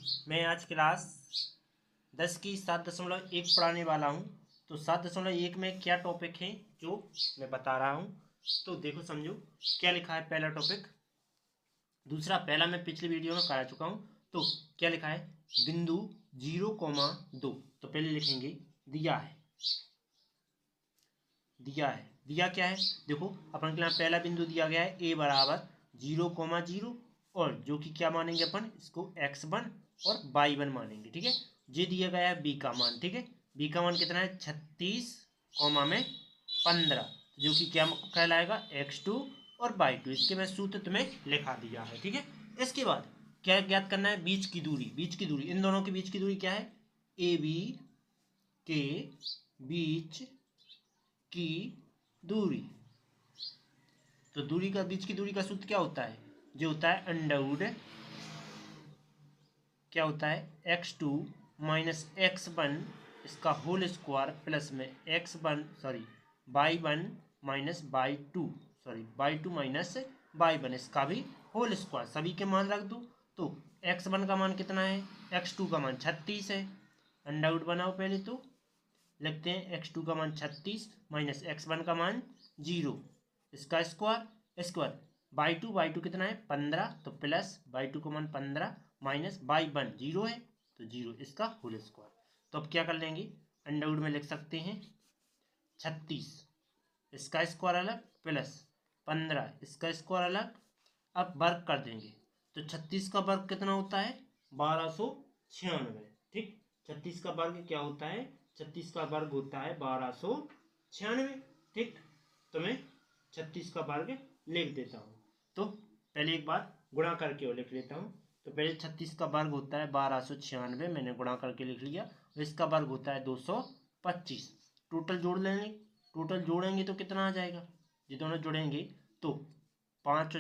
मैं आज क्लास 10 की 7.1 पढ़ाने वाला हूँ। तो 7.1 में क्या टॉपिक है जो मैं बता रहा हूँ, तो देखो समझो क्या लिखा है। पहला टॉपिक, दूसरा पहला मैं पिछली वीडियो में करा चुका हूँ। तो क्या लिखा है, बिंदु 0,2। तो पहले लिखेंगे दिया है। दिया क्या है, देखो अपन के यहाँ पहला बिंदु दिया गया है a बराबर 0,0 और जो कि क्या मानेंगे अपन इसको x1 और y1 मानेंगे। ठीक है, ये दिया गया है b का मान। ठीक है, b का मान कितना है 36, में 15, जो कि क्या कहलाएगा x2 और y2। इसके मैं सूत्र तुम्हें लिखा दिया है। ठीक है, इसके बाद क्या ज्ञात करना है, बीच की दूरी। इन दोनों के बीच की दूरी क्या है, ए बी के बीच की दूरी। तो दूरी का बीच की दूरी का सूत्र क्या होता है, जो होता है अंडरवुड क्या होता है x2 माइनस x1 इसका होल स्क्वायर प्लस में y1 minus y2 minus y1 इसका भी होल स्क्वायर। सभी के मान रख दो। तो x1 का मान कितना है, x2 का मान 36 है। अंडरवुड बनाओ पहले, तो लिखते हैं x2 का मान 36 माइनस x1 का मान 0 इसका स्क्वायर y2 कितना है 15, तो प्लस y2 का मान 15 माइनस y1 0 है, तो 0 इसका होल स्क्वायर। तो अब क्या कर लेंगे, अंडरवुड में लिख सकते हैं 36 इसका स्क्वायर अलग प्लस 15 इसका स्क्वायर अलग। अब वर्ग कर देंगे, तो 36 का वर्ग कितना होता है 1296। ठीक, 36 का वर्ग क्या होता है, 36 का वर्ग होता है 1296। ठीक, तो मैं 36 का वर्ग लिख देता हूँ। तो पहले एक बार गुणा करके वो लिख लेता हूँ। तो पहले 36 का वर्ग होता है 1296, मैंने गुणा करके लिख लिया। इसका वर्ग होता है 225। टोटल जोड़ लेंगे, टोटल जोड़ेंगे तो कितना आ जाएगा, ये दोनों जोड़ेंगे तो 5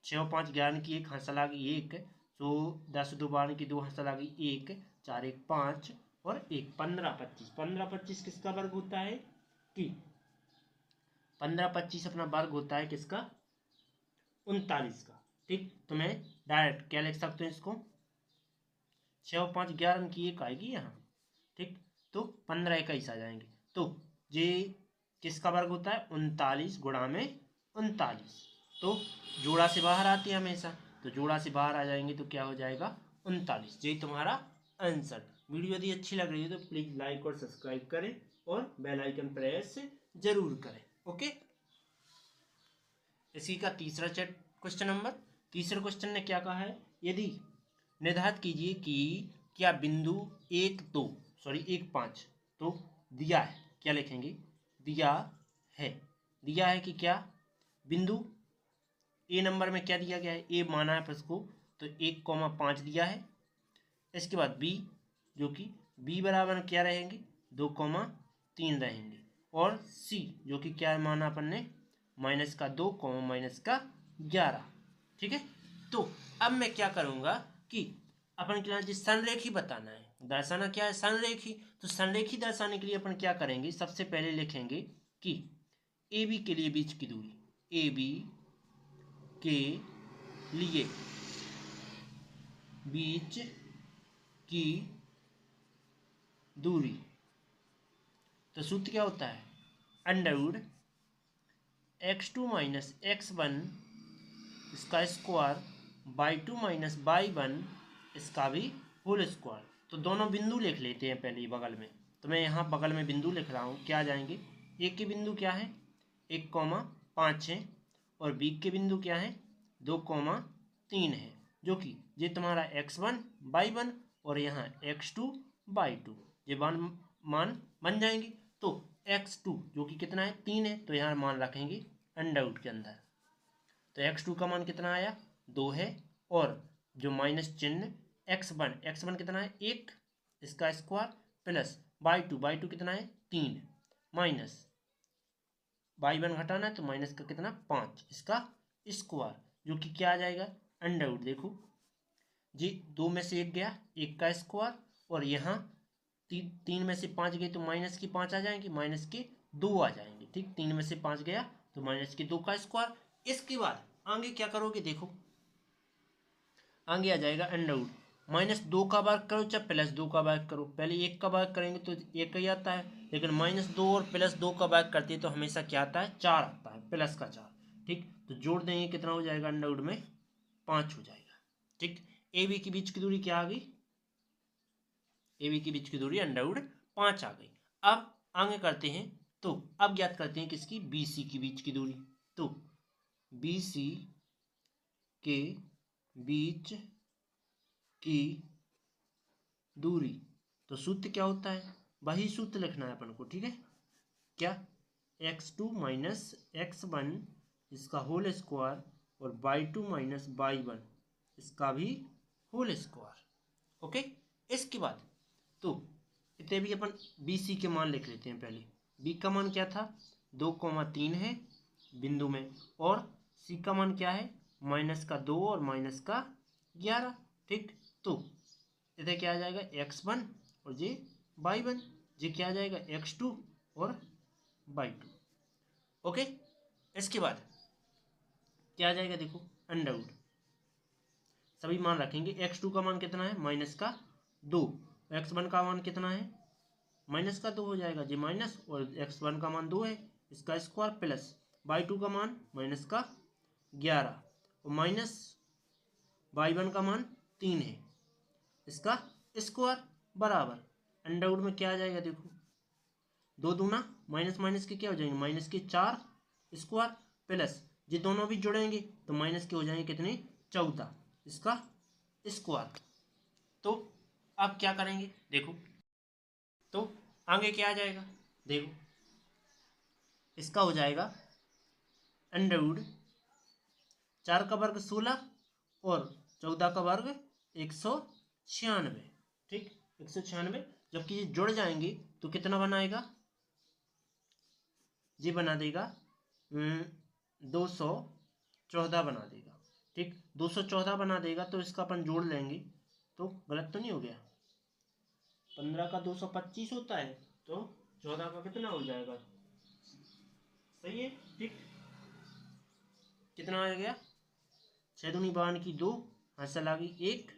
6 5 11 की 1 हंसल आ गई 1, तो 10 2 12 की 2 हंसल आ गई 1, 4 1 5 और 1 15 25। 15 25 किसका वर्ग होता है कि 15 25 अपना वर्ग होता है किसका 39 का। ठीक, तो मैं डायरेक्ट क्या लिख सकते हैं इसको, 6 5 11 की 1 आएगी यहाँ। ठीक, तो 15 21 आ जाएंगे। तो ये किसका वर्ग होता है 39 गुणा में 39। तो जोड़ा से बाहर आते हैं हमेशा, तो जोड़ा से बाहर आ जाएंगे तो क्या हो जाएगा 39। यही तुम्हारा आंसर। वीडियो यदि अच्छी लग रही है तो प्लीज़ लाइक और सब्सक्राइब करें और बेल आइकन प्रेस जरूर करें। ओके, इसी का तीसरा क्वेश्चन नंबर, तीसरे क्वेश्चन ने क्या कहा है, यदि निर्धारित कीजिए कि क्या बिंदु 1 5 तो दिया है, क्या लिखेंगे, दिया है कि क्या बिंदु ए नंबर में क्या दिया गया है, ए माना है उसको, तो 1,5 दिया है। इसके बाद बी, जो कि बी बराबर क्या रहेंगे 2,3 रहेंगे, और सी जो कि क्या माना अपन ने -2 माइनस का 11। ठीक है, तो अब मैं क्या करूँगा कि अपन के यहाँ जो संरेखी बताना है, दर्शाना क्या है संरेखी। तो संरेखी दर्शाने के लिए अपन क्या करेंगे, सबसे पहले लिखेंगे कि ए बी के लिए बीच की दूरी, ए बी के लिए बीच की दूरी। तो सूत्र क्या होता है, अंडरवुड x2 माइनस x1 इसका स्क्वायर y2 माइनस y1 इसका भी होल स्क्वायर। तो दोनों बिंदु लिख लेते हैं पहले ही बगल में। तो मैं यहाँ बगल में बिंदु लिख रहा हूँ, क्या आ जाएंगे, ए के बिंदु क्या है 1,5 है, और बी के बिंदु क्या है 2,3 है, जो कि ये तुम्हारा x1 y1 और यहाँ x2 y2 ये मान बन जाएंगे। तो x2 जो कि कितना है 3 है, तो यहाँ मान रखेंगे अंडरवुड के अंदर। तो x2 का मान कितना आया 2 है, और जो माइनस चिन्ह x1 कितना है 1 इसका स्क्वायर प्लस y2 कितना है 3 माइनस y1 घटाना है तो माइनस का कितना 5 इसका स्क्वायर, जो कि क्या आ जाएगा अंडरवुड। देखो जी 2 में से 1 गया 1 का स्क्वायर, और यहाँ 3 में से 5 गए तो माइनस की 5 आ जाएंगे, माइनस के 2 आ जाएंगे। ठीक, 3 में से 5 गया तो माइनस के 2 का स्क्वायर। इसके बाद आगे क्या करोगे, देखो आगे आ जाएगा अंडरवुड -2 का वर्ग करो चाहे +2 का वर्ग करो, पहले 1 का वर्ग करेंगे तो 1 ही आता है, लेकिन -2 और +2 का वर्ग करते हैं तो हमेशा क्या आता है, 4 आता है, प्लस का 4। ठीक, तो जोड़ देंगे कितना हो जाएगा, अंडर में 5 हो जाएगा। ठीक, ए बी के बीच की दूरी क्या आ गई, ए बी के बीच की दूरी अंडर 5 आ गई। अब आगे करते हैं, तो अब ज्ञात करते हैं किसकी, बी सी के बीच की दूरी। तो बी सी के बीच की दूरी, तो सूत्र क्या होता है, वही सूत्र लिखना है अपन को। ठीक है, क्या, x2 माइनस x1 इसका होल स्क्वायर और y2 माइनस y1 इसका भी होल स्क्वायर। ओके, इसके बाद तो इतने भी अपन बी सी के मान लिख लेते हैं। पहले बी का मान क्या था, 2,3 है बिंदु में, और सी का मान क्या है, -2 और -11। ठीक, तो इधर क्या आ जाएगा, x1 और ये y1, ये क्या आ जाएगा, x2 और y2। ओके, इसके बाद क्या आ जाएगा, देखो अंडर सभी मान रखेंगे। x2 का मान कितना है, -2, x1 का मान कितना है, -2 हो जाएगा जी, माइनस, और x1 का मान 2 है, इसका स्क्वायर, प्लस y2 का मान -11 और माइनस y1 का मान 3 है, इसका स्क्वायर, बराबर अंडर में क्या आ जाएगा, देखो 2 दूना माइनस माइनस के क्या हो जाएंगे, -4 स्क्वायर, प्लस ये दोनों भी जुड़ेंगे तो माइनस के हो जाएंगे कितने, 14, इसका स्क्वायर। तो अब क्या करेंगे, देखो तो आगे क्या आ जाएगा, देखो इसका हो जाएगा अंडर 4 का वर्ग 16 और 14 का वर्ग 196। ठीक, 196, जबकि ये जुड़ जाएंगे तो कितना बनाएगा, ये बना देगा 214 बना देगा। ठीक, 214 बना देगा, तो इसका अपन जोड़ लेंगे तो गलत तो नहीं हो गया, 15 का 225 होता है, तो 14 का कितना हो जाएगा, सही है। ठीक, कितना आ गया, 6 दूनी 52 की 2, हंसल आ गई 1,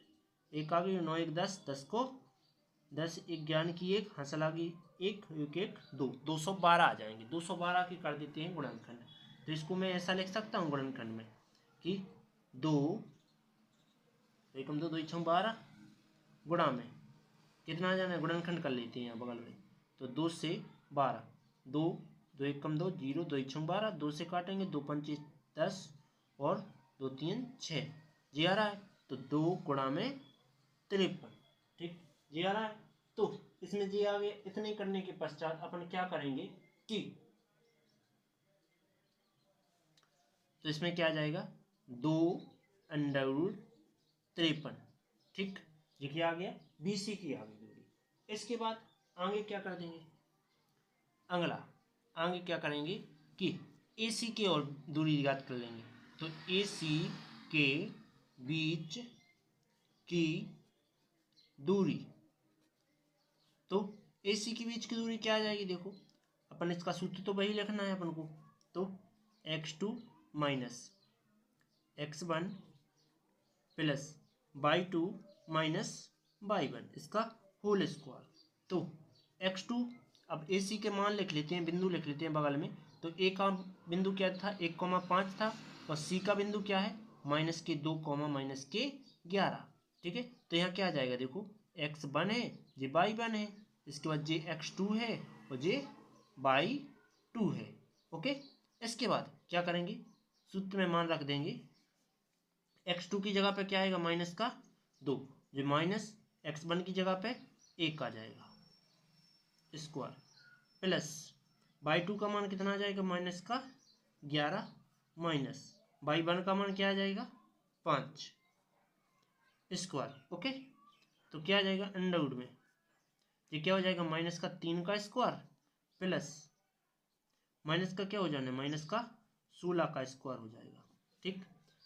1 आ गई, 9 1 10, 10 को 10 11 की 1, हंसल आ गई 1 1 1 2, 212 आ जाएंगे। 212 की कर देते हैं गुणनखंड, तो इसको मैं ऐसा लिख सकता हूँ गुणनखंड में कि 2 एकम 2 2 6 12 गुणा में कितना आ जाना है, गुणनखंड कर लेते हैं यहाँ बगल में, तो 2 से 12, 2 2 एकम 2 0 2 6 12, 2 से काटेंगे 2 5 10 और 2 3 6, जी आ रहा है, तो 2 गुणा में 53। ठीक, जी आ रहा है, तो इसमें जी आ गया। इतने करने के पश्चात अपन क्या करेंगे कि, तो इसमें क्या आ जाएगा, 2 अंडर 53। ठीक, ये क्या आ गया, BC की आ गई दूरी। इसके बाद आगे क्या कर देंगे, अगला आगे क्या करेंगे कि AC के और दूरी ज्ञात कर लेंगे। तो AC के बीच की दूरी, तो AC के बीच की दूरी क्या आ जाएगी, देखो अपन इसका सूत्र तो वही लिखना है अपन को, तो x2 minus x1 plus y2 minus y1 इसका होल स्क्वायर। तो x2, अब AC के मान लिख लेते हैं, बिंदु लिख लेते हैं बगल में, तो A का बिंदु क्या था, 1,5 था, और C का बिंदु क्या है, -2, -11। ठीक है, तो यहाँ क्या आ जाएगा, देखो x1 है, ये y1 है, इसके बाद ये x2 है और ये y2 है। ओके, इसके बाद क्या करेंगे, सूत्र में मान रख देंगे, x2 की जगह पे क्या आएगा, -2, जो माइनस x1 की जगह पे 1 आ जाएगा स्क्वायर, प्लस y2 का मान कितना आ जाएगा, -11 माइनस y1 का मान क्या आ जाएगा, 5 स्क्वायर। ओके, तो क्या आ जाएगा अंडर में, ये क्या हो जाएगा, -3 का स्क्वायर प्लस माइनस का क्या हो जाना है, -16 का स्क्वायर हो जाएगा। ठीक,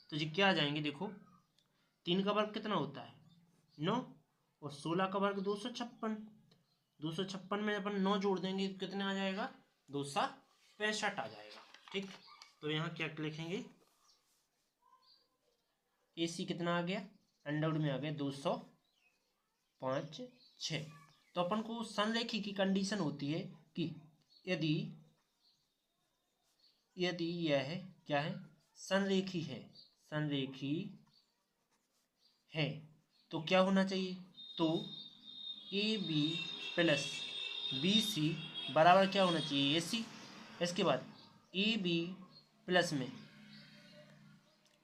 तो ये क्या आ जाएंगे, देखो 3 का वर्ग कितना होता है, 9, और 16 का वर्ग 256, 256 में अपन 9 जोड़ देंगे तो कितना आ जाएगा, 265 आ जाएगा। ठीक, तो यहाँ क्या लिखेंगे, AC कितना आ गया, अंडर में आ गया 265। 5 6। तो अपन को संरेखी की कंडीशन होती है कि यदि यदि यह क्या है, संरेखी है तो क्या होना चाहिए, तो A B plus B C बराबर क्या होना चाहिए, ए सी। इसके बाद ए बी प्लस में,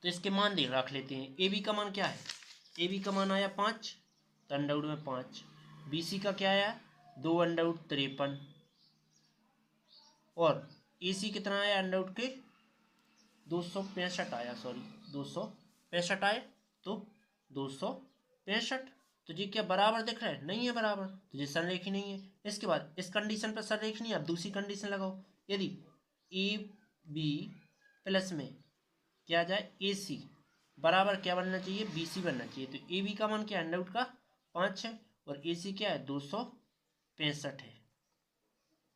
तो इसके मान देख रख लेते हैं। ए बी का मान क्या है, ए बी का मान आया 5, तो अंडर रूट में 5। बी सी का क्या आया 2 अंडर रूट 53, और ए सी कितना आया अंडर रूट के 265 आया, सॉरी 265 आए, तो 265। तो ये क्या बराबर दिख रहा है, नहीं है बराबर, तो ये संरेखी नहीं है। इसके बाद इस कंडीशन पर संरेखी नहीं है, अब दूसरी कंडीशन लगाओ। यदि ए बी प्लस में क्या आ जाए ए सी बराबर क्या बनना चाहिए, बी सी बनना चाहिए। तो ए बी का मान क्या है अंडर रूट का 5 है, और ए सी क्या है 265 है।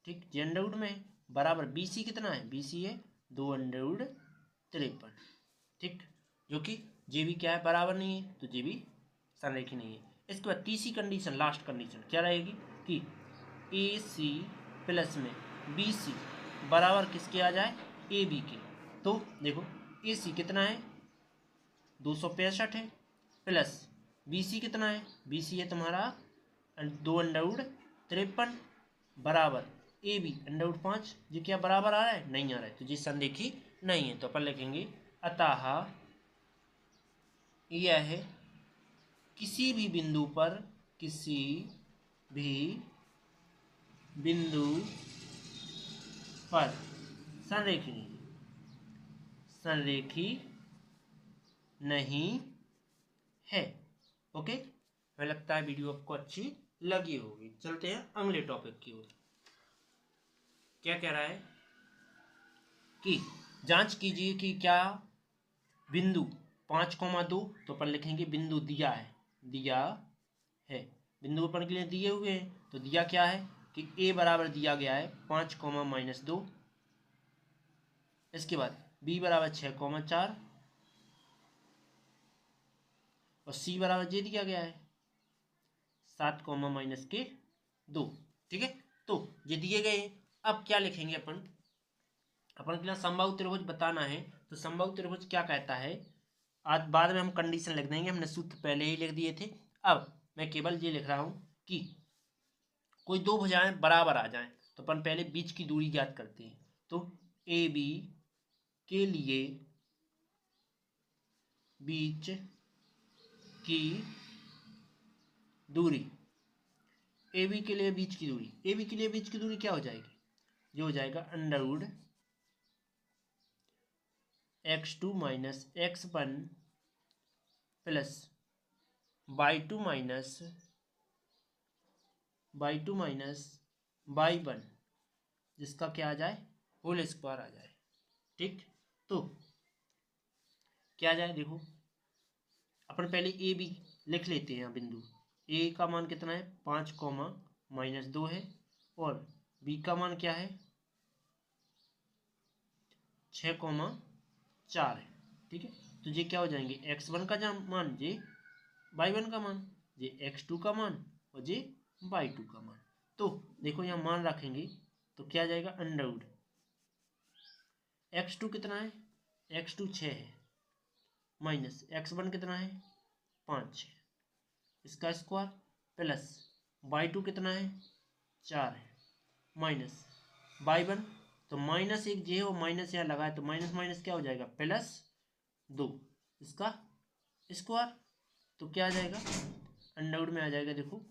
ठीक, जे अंडर रूट में बराबर बी सी कितना है, बी सी है 2 अंडर रूट 53। ठीक, जो कि जे भी क्या है बराबर नहीं है, तो जे भी संरेखी नहीं है। इसके बाद तीसरी कंडीशन, लास्ट कंडीशन क्या रहेगी कि ए सी प्लस में बी सी बराबर किसके आ जाए, ए बी के। तो देखो ए सी कितना है 265 है, प्लस बी सी कितना है, बी सी है तुम्हारा 2 अंडर रूट 53 बराबर ए बी अंडर रूट 5। ये क्या बराबर आ रहा है, नहीं आ रहा है, तो ये संरेखी नहीं है। तो अपन लिखेंगे अतः यह है किसी भी बिंदु पर संरेखी नहीं है। ओके, हमें लगता है वीडियो आपको अच्छी लगी होगी। चलते हैं अगले टॉपिक की ओर। क्या कह रहा है कि जांच कीजिए कि क्या बिंदु 5,2, तो अपन लिखेंगे बिंदु दिया है, बिंदु अपन के लिए दिए हुए हैं, तो दिया क्या है कि a बराबर दिया गया है 5,-2। इसके बाद b बराबर 6,4, और c बराबर ये दिया गया है 7,-2। ठीक है, तो ये दिए गए हैं। अब क्या लिखेंगे अपन के लिए समबाहु त्रिभुज बताना है। तो समबाहु त्रिभुज क्या कहता है, आज बाद में हम कंडीशन लिख देंगे, हमने सूत्र पहले ही लिख दिए थे। अब मैं केवल ये लिख रहा हूं कि कोई दो भुजाएं बराबर आ जाएं, तो अपन पहले बीच की दूरी ज्ञात करते हैं। तो ए बी के लिए बीच की दूरी, ए बी के लिए बीच की दूरी, ए बी के लिए बीच की दूरी क्या हो जाएगी, ये हो जाएगा under root x2 minus x1 plus y2 minus y1, जिसका क्या आ जाए होल स्क्वायर आ जाए। ठीक, तो क्या आ जाए, देखो अपन पहले ए बी लिख लेते हैं। बिंदु ए का मान कितना है 5,-2 है, और बी का मान क्या है 6,4 है। ठीक है, तो ये क्या हो जाएंगे x1 का मान, ये y1 का मान, ये x2 का मान, और ये y2 का मान। तो देखो यहाँ मान रखेंगे तो क्या आ जाएगा अंडर रूट x2 कितना है, x2 6 है, माइनस x1 कितना है 5 है, इसका स्क्वायर, प्लस y2 कितना है 4 है, माइनस y1, तो माइनस एक जे हो माइनस यहाँ लगाए, तो माइनस माइनस क्या हो जाएगा +2, इसका स्क्वायर। तो क्या आ जाएगा अंडर रूट में आ जाएगा, देखो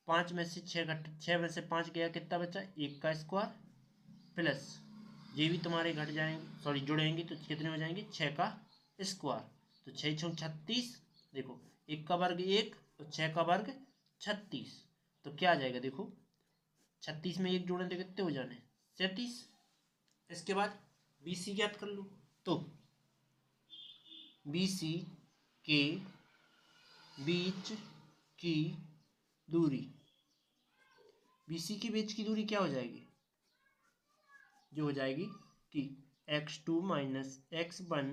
5 में से 6 में से 5 गया, कितना बचा 1 का स्क्वायर, प्लस ये भी तुम्हारे घट जाएंगे, सॉरी जुड़ेंगे, तो कितने हो जाएंगे 6 का स्क्वायर। तो 6 × 36, देखो 1 का वर्ग 1 और 6 का वर्ग 36, तो क्या आ जाएगा देखो 36 में 1 जोड़ें तो कितने हो जाने 37। इसके बाद बी सी ज्ञात कर लो। तो बी सी के बीच की दूरी, BC के बीच की दूरी क्या हो जाएगी, जो हो जाएगी कि x2 माइनस x1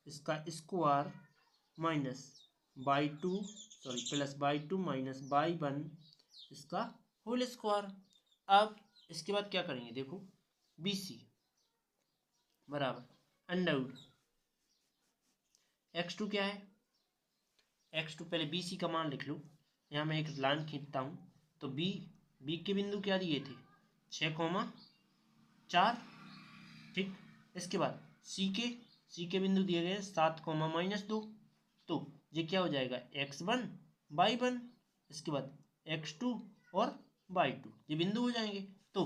इसका square minus y2 sorry plus by two minus by one इसका होल स्क्वायर। अब इसके बाद क्या करेंगे, देखो बी सी बराबर अंडर एक्स टू क्या है, एक्स टू पहले बी सी का मान लिख लो। यहाँ मैं एक लाइन खींचता हूँ, तो बी के बिंदु क्या दिए थे 6,4, ठीक। इसके बाद सी के बिंदु दिए गए 7,-2, तो ये क्या हो जाएगा x1 y1, इसके बाद x2 और y2 ये बिंदु हो जाएंगे। तो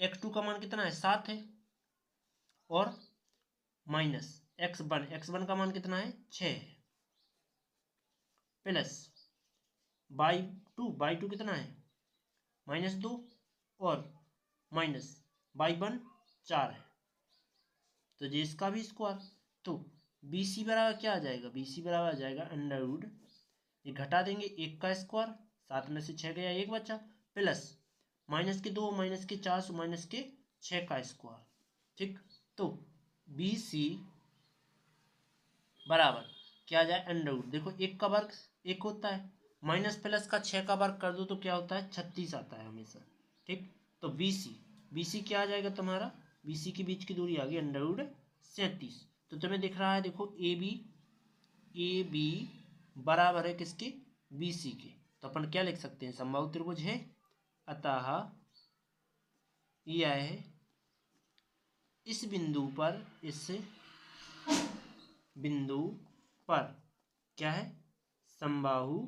x2 का मान कितना है 7 है, और माइनस x1 का मान कितना है 6 है, प्लस y2 कितना है -2, और माइनस y1 4 है, तो ये इसका भी स्क्वायर। तो बी सी बराबर क्या आ जाएगा, बी सी बराबर आ जाएगा अंडर रूट, ये घटा देंगे 1 का स्क्वायर, 7 में से 6 गया 1 बचा, प्लस -2 -4 -6 का स्क्वायर, ठीक। तो बी सी बराबर क्या आ जाए अंडर रूट, देखो 1 का वर्ग 1 होता है, माइनस प्लस का 6 का वर्ग कर दो तो क्या होता है 36 आता है हमेशा, ठीक। तो बी सी क्या आ जाएगा तुम्हारा, बी सी के बीच की दूरी आ गई अंडर रूट 37। तो तुम्हें दिख रहा है देखो ए बी बराबर है किसके, बी सी के। तो अपन क्या लिख सकते हैं, समबाहु त्रिभुज है, अतः यह है इस बिंदु पर क्या है समबाहु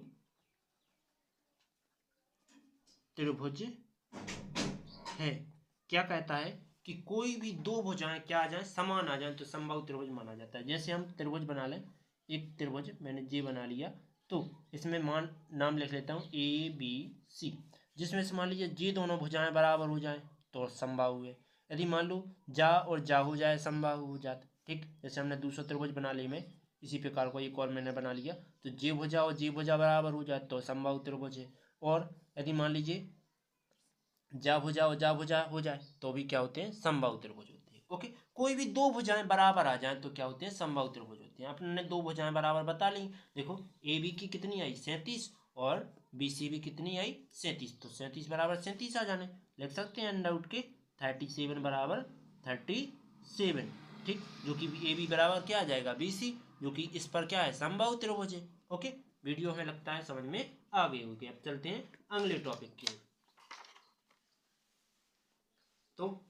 त्रिभुज है। क्या कहता है कि कोई भी दो भुजाएं क्या आ जाए समान आ जाए तो समबाहु त्रिभुज माना जाता है। जैसे हम त्रिभुज बना लें, एक त्रिभुज मैंने जे बना लिया, तो इसमें नाम लिख लेता हूँ ए बी सी, जिसमें से मान लीजिए जे दोनों भुजाएं बराबर हो जाए तो समबाहु है। यदि मान लो जा और जा हो जाए समबाहु हो जाते, ठीक। जैसे हमने दूसरा त्रिभुज बना ली, मैं इसी प्रकार को एक और मैंने बना लिया, तो जे भुजा और जे भुजा बराबर हो जाए तो समबाहु त्रिभुज है। और यदि मान लीजिए जा भुजा और जा भुजा हो जाए तो भी क्या होते हैं समबाहु त्रिभुज होते हैं। ओके, कोई भी दो भुजाएं बराबर आ जाएं तो क्या होते हैं समबाहु त्रिभुज होते हैं। अपने दो भुजाएं बराबर बता ली, देखो ए बी की कितनी आई 37 और बी सी भी कितनी आई 37, तो 37 बराबर 37 आ जाने लिख सकते हैं अंडर रूट के 37 बराबर 37, ठीक। जो कि ए बी बराबर क्या आ जाएगा बी सी, जो कि इस पर क्या है समबाहु त्रिभुज है। ओके, वीडियो हमें लगता है समझ में आ गई होगी। अब चलते हैं अगले टॉपिक की। तो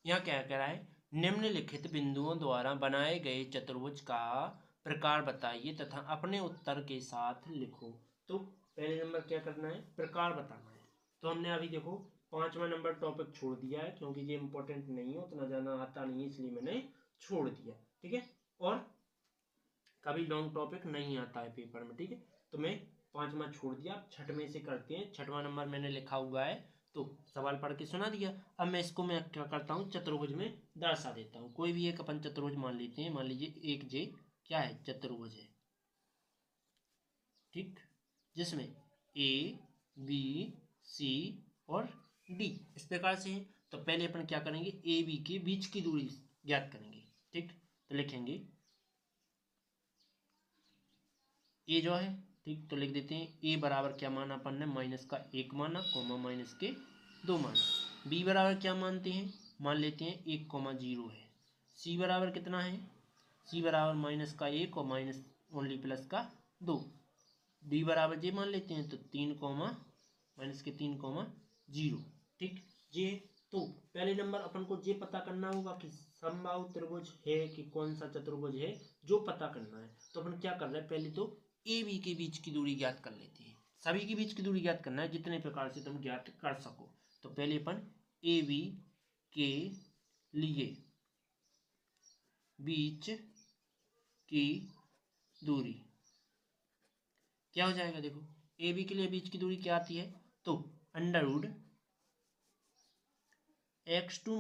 यह क्या कह रहा है, निम्नलिखित बिंदुओं द्वारा बनाए गए चतुर्भुज का प्रकार बताइए तथा अपने उत्तर के साथ लिखो। तो पहले नंबर क्या करना है, प्रकार बताना है। तो हमने अभी देखो 5वां नंबर टॉपिक छोड़ दिया है, क्योंकि ये इंपॉर्टेंट नहीं है, उतना ज़्यादा आता नहीं है, इसलिए मैंने छोड़ दिया, ठीक है। और कभी लॉन्ग टॉपिक नहीं आता है पेपर में, ठीक है। तो मैं 5वां छोड़ दिया, 6वें से करते हैं। 6वां नंबर मैंने लिखा हुआ है, तो सवाल पढ़ के सुना दिया। अब मैं इसको मैं क्या करता हूँ चतुर्भुज में दर्शा देता हूँ। कोई भी एक अपन चतुर्भुज मान लेते हैं, मान लीजिए एक जे क्या है चतुर्भुज है, ठीक, जिसमें ए बी सी और डी इस प्रकार से है। तो पहले अपन क्या करेंगे, ए बी के बीच की दूरी ज्ञात करेंगे, ठीक। तो लिखेंगे ए जो है, ठीक, तो लिख देते हैं ए बराबर क्या माना अपन ने -1 माना, कोमा -2 माना। बी बराबर क्या मानते हैं, मान लेते हैं 1,0 है। सी बराबर कितना है, सी बराबर -1 और माइनस ओनली +2। डी बराबर जे मान लेते हैं, तो 3,-3,0, ठीक। जे तो पहले नंबर अपन को जे पता करना होगा कि समबाहु त्रिभुज है कि कौन सा चतुर्भुज है, जो पता करना है। तो अपन क्या कर रहे हैं, पहले तो ए बी के बीच की दूरी ज्ञात कर लेते हैं। सभी के बीच की दूरी ज्ञात करना है, जितने प्रकार से तुम ज्ञात कर सको। तो पहले अपन ए बी के लिए बीच की दूरी क्या हो जाएगा, देखो ए बी के लिए बीच की दूरी क्या आती है, तो अंडर रूट x2 -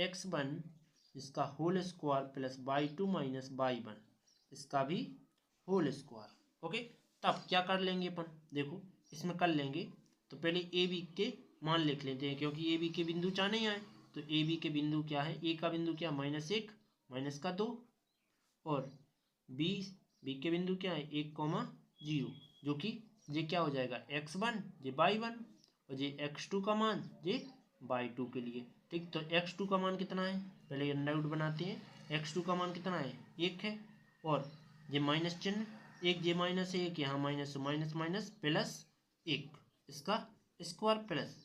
x1 इसका whole square plus y2 - y1 इसका भी होल स्क्वायर। ओके, तब क्या कर लेंगे अपन, देखो इसमें कर लेंगे। तो पहले ए बी के मान लिख लेते हैं, क्योंकि ए बी के बिंदु चाहने आए। तो ए बी के बिंदु क्या है, ए का बिंदु क्या -1 -2, और बी के बिंदु क्या है 1,0, जो कि ये क्या हो जाएगा x1 ये y1 और ये x2 का मान ये y2 के लिए। ठीक, तो x2 का मान कितना है, पहले अंडर रूट बनाते हैं। x2 का मान कितना है 1 है, और ये माइनस चिन्ह, एक ये माइनस है एक यहाँ माइनस, माइनस माइनस प्लस 1 इसका स्क्वायर प्लस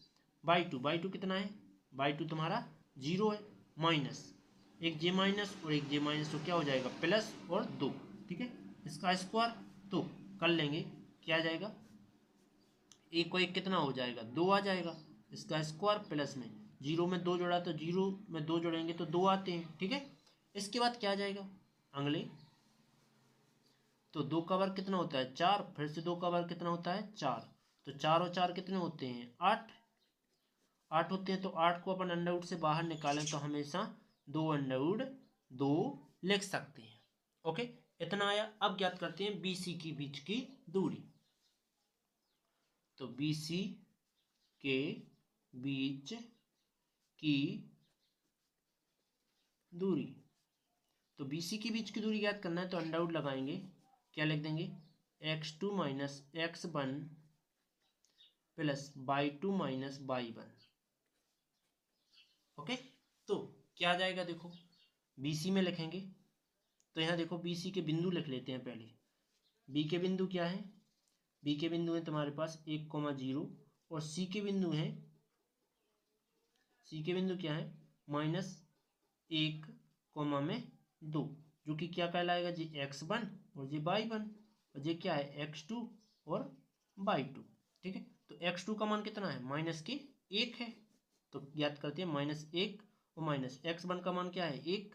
y2 कितना है, y2 तुम्हारा 0 है, माइनस एक जे माइनस और एक जे माइनस, तो क्या हो जाएगा प्लस और 2। ठीक है, इसका स्क्वायर तो कर लेंगे, क्या आ जाएगा, एक को एक कितना हो जाएगा 2 आ जाएगा, इसका स्क्वायर प्लस में 0 में 2 जोड़ा तो 0 में 2 जोड़ेंगे तो 2 आते हैं। ठीक है, इसके बाद क्या आ जाएगा अगले, तो 2 का वर्ग कितना होता है 4, फिर से 2 का वर्ग कितना होता है 4, तो 4 और 4 कितने होते हैं 8 होते हैं। तो 8 को अपन अंडर रूट से बाहर निकालें तो हमेशा 2 अंडर रूट 2 लिख सकते हैं। ओके, इतना आया। अब ज्ञात करते हैं BC की बीच की दूरी। तो BC के बीच की दूरी, तो BC के बीच की दूरी ज्ञात करना है तो अंडर रूट लगाएंगे, क्या लिख देंगे x2 minus x1 plus y2 minus y1। Okay, तो क्या आ जाएगा देखो, BC में लिखेंगे तो यहाँ देखो BC के बिंदु लिख लेते हैं पहले। B के बिंदु क्या है, B के बिंदु है तुम्हारे पास 1,0 और C के बिंदु है, C के बिंदु क्या है -1,2, जो कि क्या कहलाएगा जी x1 और जी y1, और ये क्या है x2 और y2। ठीक है, तो x2 का मान कितना है -1 है, तो ज्ञात करते हैं -1 और माइनस x1 का मान क्या है 1,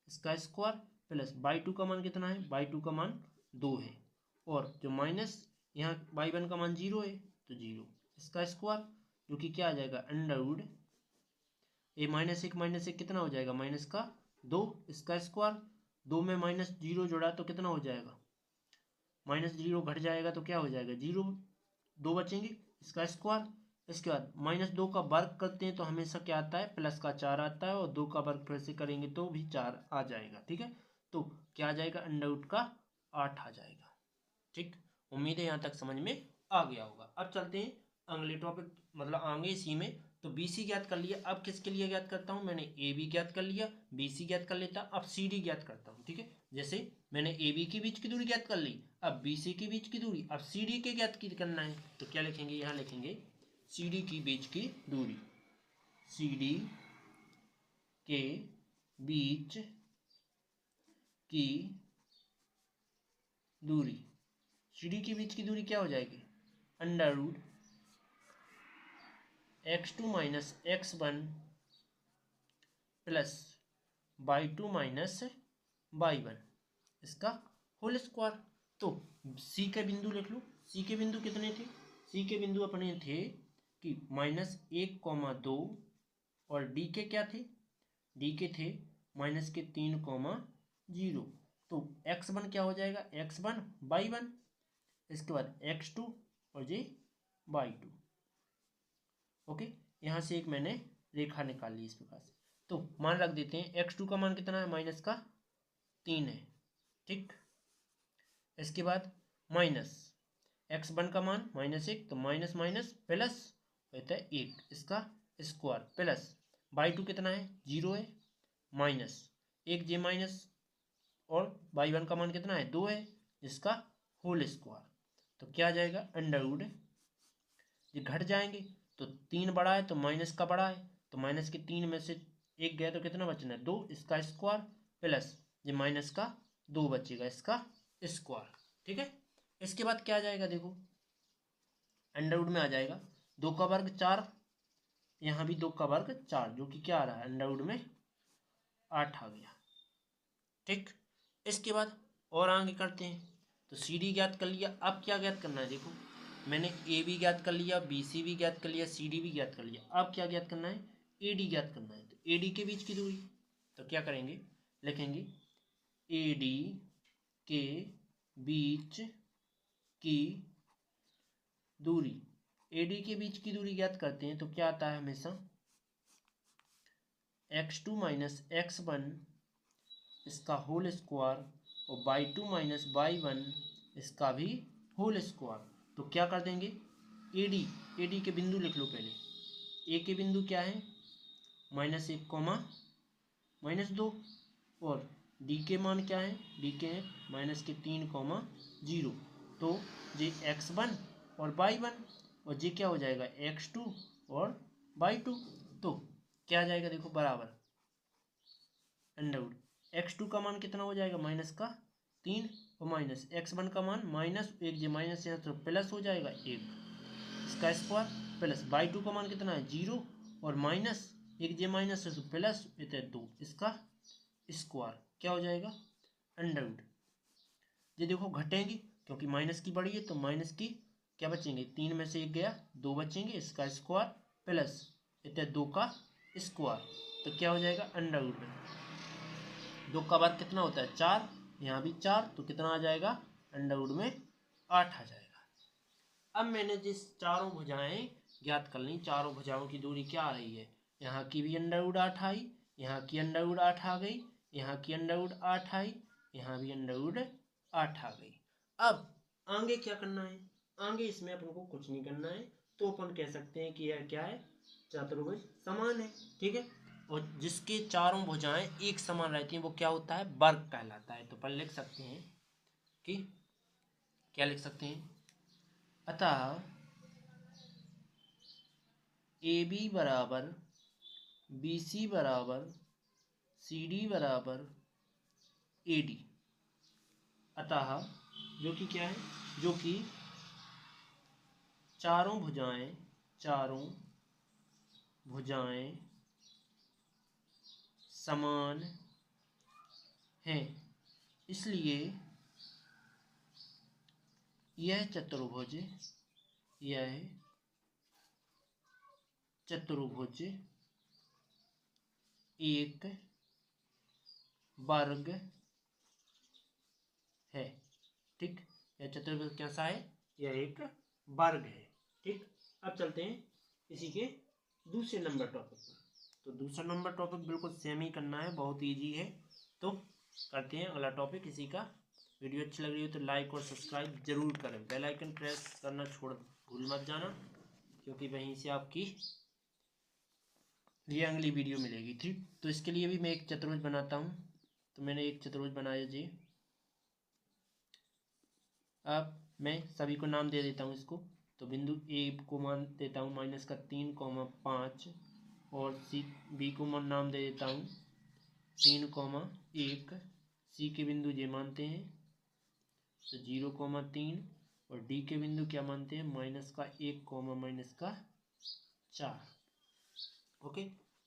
इसका स्क्वायर प्लस y2 का मान कितना है, y2 का मान 2 है, और जो माइनस यहाँ y1 का मान 0 है तो 0, इसका स्क्वायर जो कि क्या आ जाएगा अंडर रूट ये -1 कितना हो जाएगा माइनस का 2, इसका स्क्वायर 2 में -0 जोड़ा तो कितना हो जाएगा -0 घट जाएगा तो क्या हो जाएगा 0, 2 बचेंगे, इसका स्क्वायर। इसके बाद -2 का वर्ग करते हैं तो हमेशा क्या आता है प्लस का 4 आता है, और 2 का वर्ग फिर से करेंगे तो भी 4 आ जाएगा। ठीक है, तो क्या आ जाएगा अंडर रूट का 8 आ जाएगा। ठीक, उम्मीद है यहाँ तक समझ में आ गया होगा। अब चलते हैं अगले टॉपिक, मतलब आगे इसी में। तो BC ज्ञात कर लिया, अब किसके लिए ज्ञात करता हूँ, मैंने AB ज्ञात कर लिया, BC ज्ञात कर लेता, अब CD ज्ञात करता हूँ। ठीक है, जैसे मैंने AB के बीच की दूरी ज्ञात कर ली, अब BC के बीच की दूरी, अब CD के ज्ञात की करना है, तो क्या लिखेंगे, यहाँ लिखेंगे CD की बीच की दूरी, CD के बीच की दूरी, CD के बीच की दूरी क्या हो जाएगी under root x2 minus x1 plus y2 minus y1 इसका होल स्क्वायर। तो C के बिंदु लिख लो, C के बिंदु कितने थे, C के बिंदु अपने थे कि -1,2 और D के क्या थे, D के थे -3,0, तो x1 क्या हो जाएगा x1 y1, इसके बाद x2 और ये y2। ओके, यहाँ से एक मैंने रेखा निकाल ली इस प्रकार से, तो मान रख देते हैं x2 का मान कितना है -3 है। ठीक, इसके बाद माइनस x1 का मान -1, तो माइनस माइनस प्लस होता है 1, इसका स्क्वायर प्लस y2 कितना है 0 है, माइनस एक जे माइनस और y1 का मान कितना है 2 है, जिसका होल स्क्वायर। तो क्या आ जाएगा अंडर रूट, ये घट जाएंगे तो 3 बड़ा है तो माइनस का बड़ा है, तो माइनस के 3 में से 1 गया तो कितना बचना है 2, इसका स्क्वायर प्लस ये माइनस का 2 बचेगा, इसका स्क्वायर। ठीक है, इसके बाद क्या आ जाएगा देखो अंडर रूट में आ जाएगा 2 का वर्ग 4, यहाँ भी 2 का वर्ग 4, जो कि क्या आ रहा है अंडर रूट में 8 आ गया। ठीक, इसके बाद और आगे करते हैं, तो CD ज्ञात कर लिया, अब क्या ज्ञात करना है देखो, मैंने AB ज्ञात कर लिया, BC भी ज्ञात कर लिया, CD भी ज्ञात कर लिया, अब क्या ज्ञात करना है AD ज्ञात करना है। तो AD के बीच की दूरी, तो क्या करेंगे लिखेंगे AD के बीच की दूरी, AD के बीच की दूरी ज्ञात करते हैं तो क्या आता है हमेशा x2 माइनस x1 इसका होल स्क्वायर और y2 माइनस y1 इसका भी होल स्क्वायर। तो क्या कर देंगे, ए डी के बिंदु लिख लो पहले। ए के बिंदु क्या है, -1 कॉमा -2, और डी के मान क्या है, डी के हैं -3 कॉमा 0। तो ये x1 और y1, और ये क्या हो जाएगा x2 और y2। तो क्या आ जाएगा देखो, बराबर अंडरवुड x2 का मान कितना हो जाएगा, -3, और माइनस x1 का मान -1, जे माइनस यहाँ तो प्लस हो जाएगा 1 इसका स्क्वायर, प्लस y2 का मान कितना है 0, और -1 जे माइनस है तो प्लस 2 इसका स्क्वायर, क्या हो जाएगा अंडरवुड। ये देखो घटेंगे क्योंकि माइनस की बड़ी है, तो माइनस की क्या बचेंगे, 3 में से 1 गया 2 बचेंगे, इसका स्क्वायर प्लस 2 का स्क्वायर, तो क्या हो जाएगा अंडरवुड। 2 का वर्ग कितना होता है 4, यहाँ भी 4, तो कितना आ जाएगा अंडरवुड में 8 आ जाएगा। अब मैंने जिस चारों भुजाएं ज्ञात कर ली, चारों भुजाओं की दूरी क्या आ रही है, यहाँ की भी अंडरवुड 8 आई, यहाँ की अंडरवुड 8 आ गई, यहाँ की अंडरवुड 8 आई, यहाँ भी अंडरवुड 8 आ गई। अब आगे क्या करना है, आगे इसमें अपन को कुछ नहीं करना है, तो अपन कह सकते हैं कि यह क्या है, चतुर्भुज समान है, ठीक है। और जिसके चारों भुजाएं एक समान रहती हैं वो क्या होता है, वर्ग कहलाता है। तो अपन लिख सकते हैं कि क्या लिख सकते हैं, अतः ए बी बराबर बी सी बराबर सी डी बराबर ए डी। अतः जो कि क्या है, जो कि चारों भुजाएं समान हैं, इसलिए यह चतुर्भुज एक वर्ग है, ठीक। यह चतुर्भुज कैसा है, यह एक वर्ग है, ठीक। अब चलते हैं इसी के दूसरे नंबर टॉपिक पर। तो दूसरा नंबर टॉपिक बिल्कुल सेम ही करना है, बहुत इजी है। तो करते हैं अगला टॉपिक इसी का। वीडियो अच्छी लग रही हो तो लाइक और सब्सक्राइब जरूर करें, बेल आइकन प्रेस करना भूल मत जाना, क्योंकि वहीं से आपकी ये अगली वीडियो मिलेगी, ठीक। तो इसके लिए भी मैं एक चतुर्भुज बनाता हूँ। तो मैंने एक चतुर्भुज बनाया जी। अब मैं सभी को नाम दे देता हूँ इसको। तो बिंदु ए को मान देता हूँ -3, 5, और सी बी को नाम दे देता हूँ 3, 1। सी के बिंदु जे मानते हैं तो 0, 3, और डी के बिंदु क्या मानते हैं -1, -4। ओके।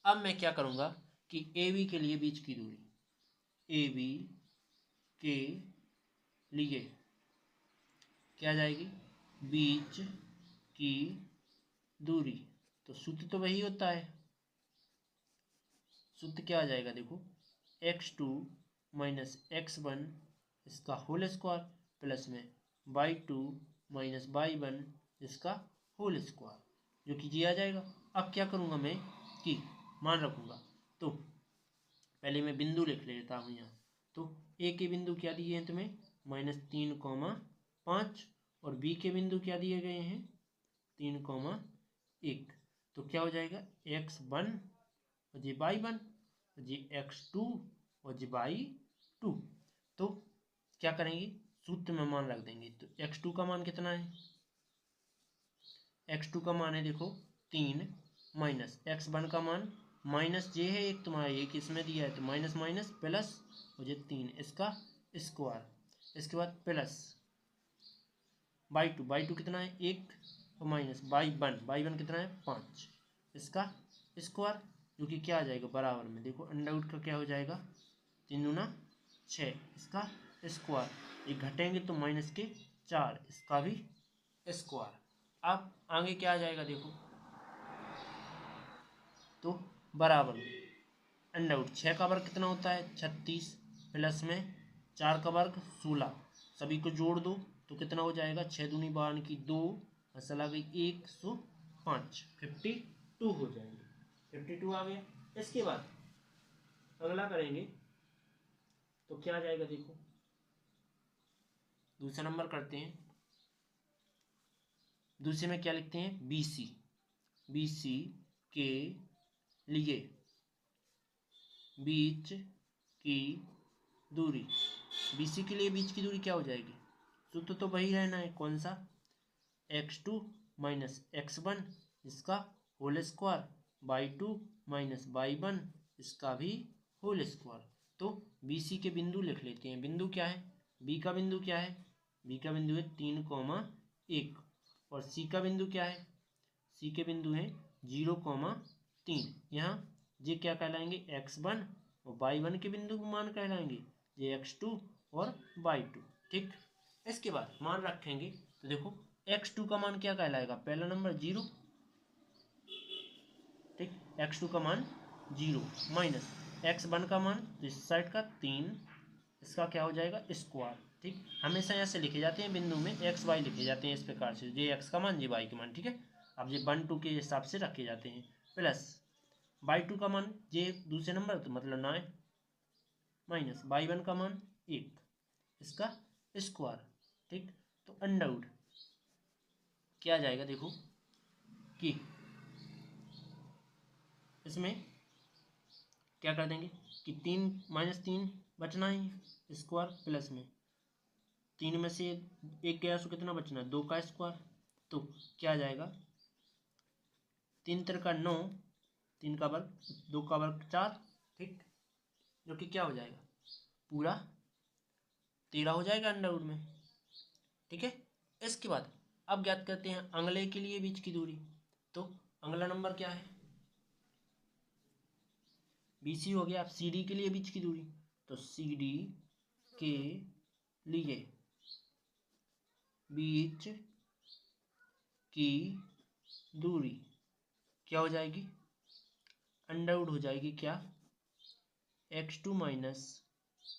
अब मैं क्या करूँगा कि ए बी के लिए बीच की दूरी, ए बी के लिए क्या जाएगी, बीच की दूरी। तो सूत्र तो वही होता है, सूत्र क्या आ जाएगा देखो, x2 - x1 इसका होल स्क्वायर, प्लस में y2 - y1 इसका होल स्क्वायर, जो कि जी आ जाएगा। अब क्या करूँगा मैं कि मान रखूँगा, तो पहले मैं बिंदु लिख लेता हूँ यहाँ। तो ए के बिंदु क्या दिए हैं तुम्हें -3, 5, और बी के बिंदु क्या दिए गए हैं 3, 1। तो क्या हो जाएगा x1 और जी y1 और जी x2 और जी y2। तो क्या करेंगे, सूत्र में मान रख देंगे। तो x2 का मान कितना है, x2 का मान है देखो 3, माइनस x1 का मान माइनस जे है एक तुम्हारा, एक इसमें दिया है तो माइनस माइनस प्लस हो जाए 3 इसका स्क्वायर, इसके बाद प्लस y2 कितना है 1, और माइनस y1 कितना है 5 इसका स्क्वायर, जो कि क्या आ जाएगा बराबर में देखो अंडरवुड का क्या हो जाएगा 3 दूना 6 इसका स्क्वायर, ये घटेंगे तो -4 इसका भी स्क्वायर। अब आगे क्या आ जाएगा देखो, तो बराबर में अंडरवुड 6 का वर्ग कितना होता है 36, प्लस में 4 का वर्ग 16, सभी को जोड़ दो तो कितना हो जाएगा 6 दूनी 12 की 2, फसल आ गई 105, 52 हो जाएगी, 52 आ गया। इसके बाद अगला करेंगे तो क्या आ जाएगा देखो, दूसरा नंबर करते हैं। दूसरे में क्या लिखते हैं, BC, BC के लिए बीच की दूरी, BC के लिए बीच की दूरी क्या हो जाएगी, सूत्र तो वही रहना है, कौन सा, x2 माइनस x1 इसका whole square by 2 minus y1 इसका भी होल स्क्वायर। तो BC के बिंदु लिख लेते हैं। बिंदु क्या है, B का बिंदु क्या है, B का बिंदु है 3,1 और C का बिंदु क्या है, C के बिंदु है 0,3। यहाँ ये क्या कहलाएंगे, x1 और y1 के बिंदु को मान कहलाएंगे, ये x2 और y2। ठीक, इसके बाद मान रखेंगे तो देखो x2 का मान क्या कहलाएगा, पहला नंबर 0, ठीक, x2 का मान 0 माइनस x1 का मान तो इस साइड का 3, इसका क्या हो जाएगा स्क्वायर। ठीक, हमेशा ऐसे लिखे जाते हैं बिंदु में x y लिखे जाते हैं इस प्रकार से, ये x का मान ये y के मान। ठीक है, अब ये 1 2 के हिसाब से रखे जाते हैं, प्लस y2 का मान ये दूसरे नंबर तो मतलब 9 माइनस y1 का मान 1 इसका स्क्वायर। ठीक, तो अंडरवुड क्या आ जाएगा देखो कि इसमें क्या कर देंगे कि 3 माइनस 3 बचना ही स्क्वायर, प्लस में 3 में से 1 गया तो कितना बचना, 2 का स्क्वायर। तो क्या आ जाएगा, 3 3 9, 3 का वर्ग 2 का वर्ग 4। ठीक, जो कि क्या हो जाएगा पूरा 13 हो जाएगा अंडरवुड में। ठीक है, इसके बाद अब ज्ञात करते हैं अगले के लिए बीच की दूरी। तो अगला नंबर क्या है, BC हो गया। अब CD के लिए बीच की दूरी, तो CD के लिए बीच की दूरी क्या हो जाएगी, अंडरवुड हो जाएगी क्या, x2 minus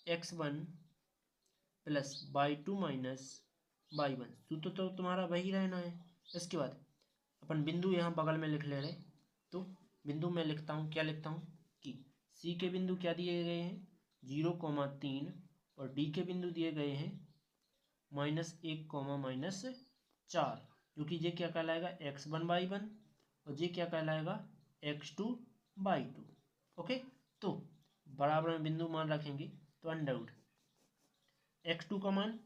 x1 plus y2 minus y1, सूत्र तो तुम्हारा वही रहना है। इसके बाद अपन बिंदु यहाँ बगल में लिख ले रहे, तो बिंदु में लिखता हूँ, क्या लिखता हूँ कि C के बिंदु क्या दिए गए हैं 0,3 और D के बिंदु दिए गए हैं -1, -4, जो कि ये क्या कहलाएगा x1 y1 और ये क्या कहलाएगा x2 y2। ओके, तो बराबर में बिंदु मान रखेंगे, तो अंडरवुड x2 का मान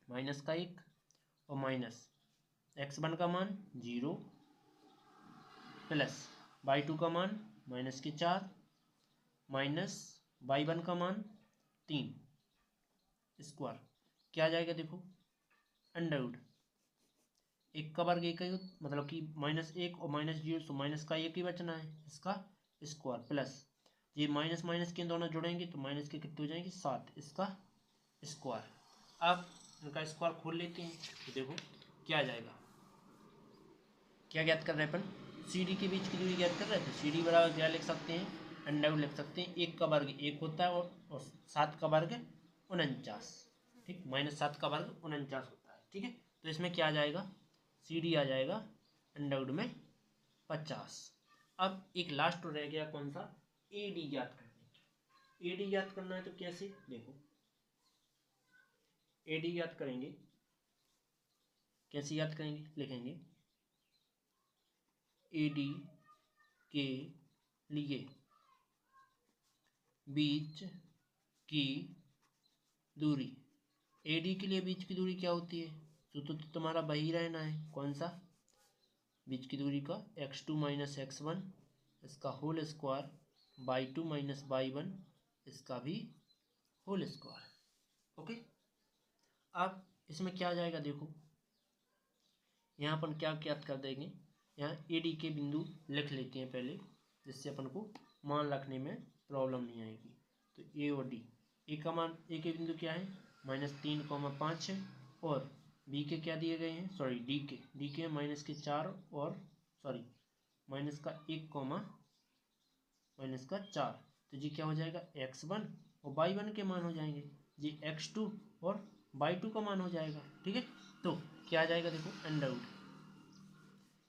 -1 और माइनस x1 का मान 0 प्लस y2 का मान -4 माइनस y1 का मान 3 स्क्वायर। क्या आ जाएगा देखो अंडरवुड 1 का वर्ग 1 ही, मतलब कि -1 और -0 तो माइनस का 1 ही बचना है, इसका स्क्वायर, प्लस ये माइनस माइनस के दोनों जुड़ेंगे तो माइनस के कितने हो जाएंगे 7, इसका स्क्वायर। अब इनका स्क्वायर खोल लेते हैं तो देखो क्या आ जाएगा, क्या ज्ञात कर रहे हैं अपन, CD के बीच की दूरी ज्ञात कर रहे थे। CD बराबर क्या लिख सकते हैं, अंडरवुड लिख सकते हैं, 1 का वर्ग 1 होता है और 7 का वर्ग 49। ठीक, -7 का वर्ग 49 होता है। ठीक है, तो इसमें क्या आ जाएगा, CD आ जाएगा अंडरवुड में 50। अब एक लास्ट रह गया कौन सा, AD ज्ञात करना। AD ज्ञात करना है तो कैसे, देखो AD ज्ञात करेंगे, कैसे याद करेंगे, लिखेंगे AD के लिए बीच की दूरी, AD के लिए बीच की दूरी क्या होती है, तो तुम्हारा वही रहना है, कौन सा, बीच की दूरी का x2 माइनस x1 इसका whole square y2 minus y1 इसका भी होल स्क्वायर। ओके, अब इसमें क्या आ जाएगा देखो, यहाँ अपन क्या ज्ञात कर देंगे, यहाँ AD के बिंदु लिख लेते हैं पहले, जिससे अपन को मान रखने में प्रॉब्लम नहीं आएगी। तो A और D, A का मान, A के बिंदु क्या है -3,5 है और B के क्या दिए गए हैं, सॉरी D के -4 और सॉरी -1, -4, तो ये क्या हो जाएगा x1 और y1 के मान हो जाएंगे, ये x2 और y2 का मान हो जाएगा। ठीक है, तो क्या आ जाएगा देखो अंडरवुड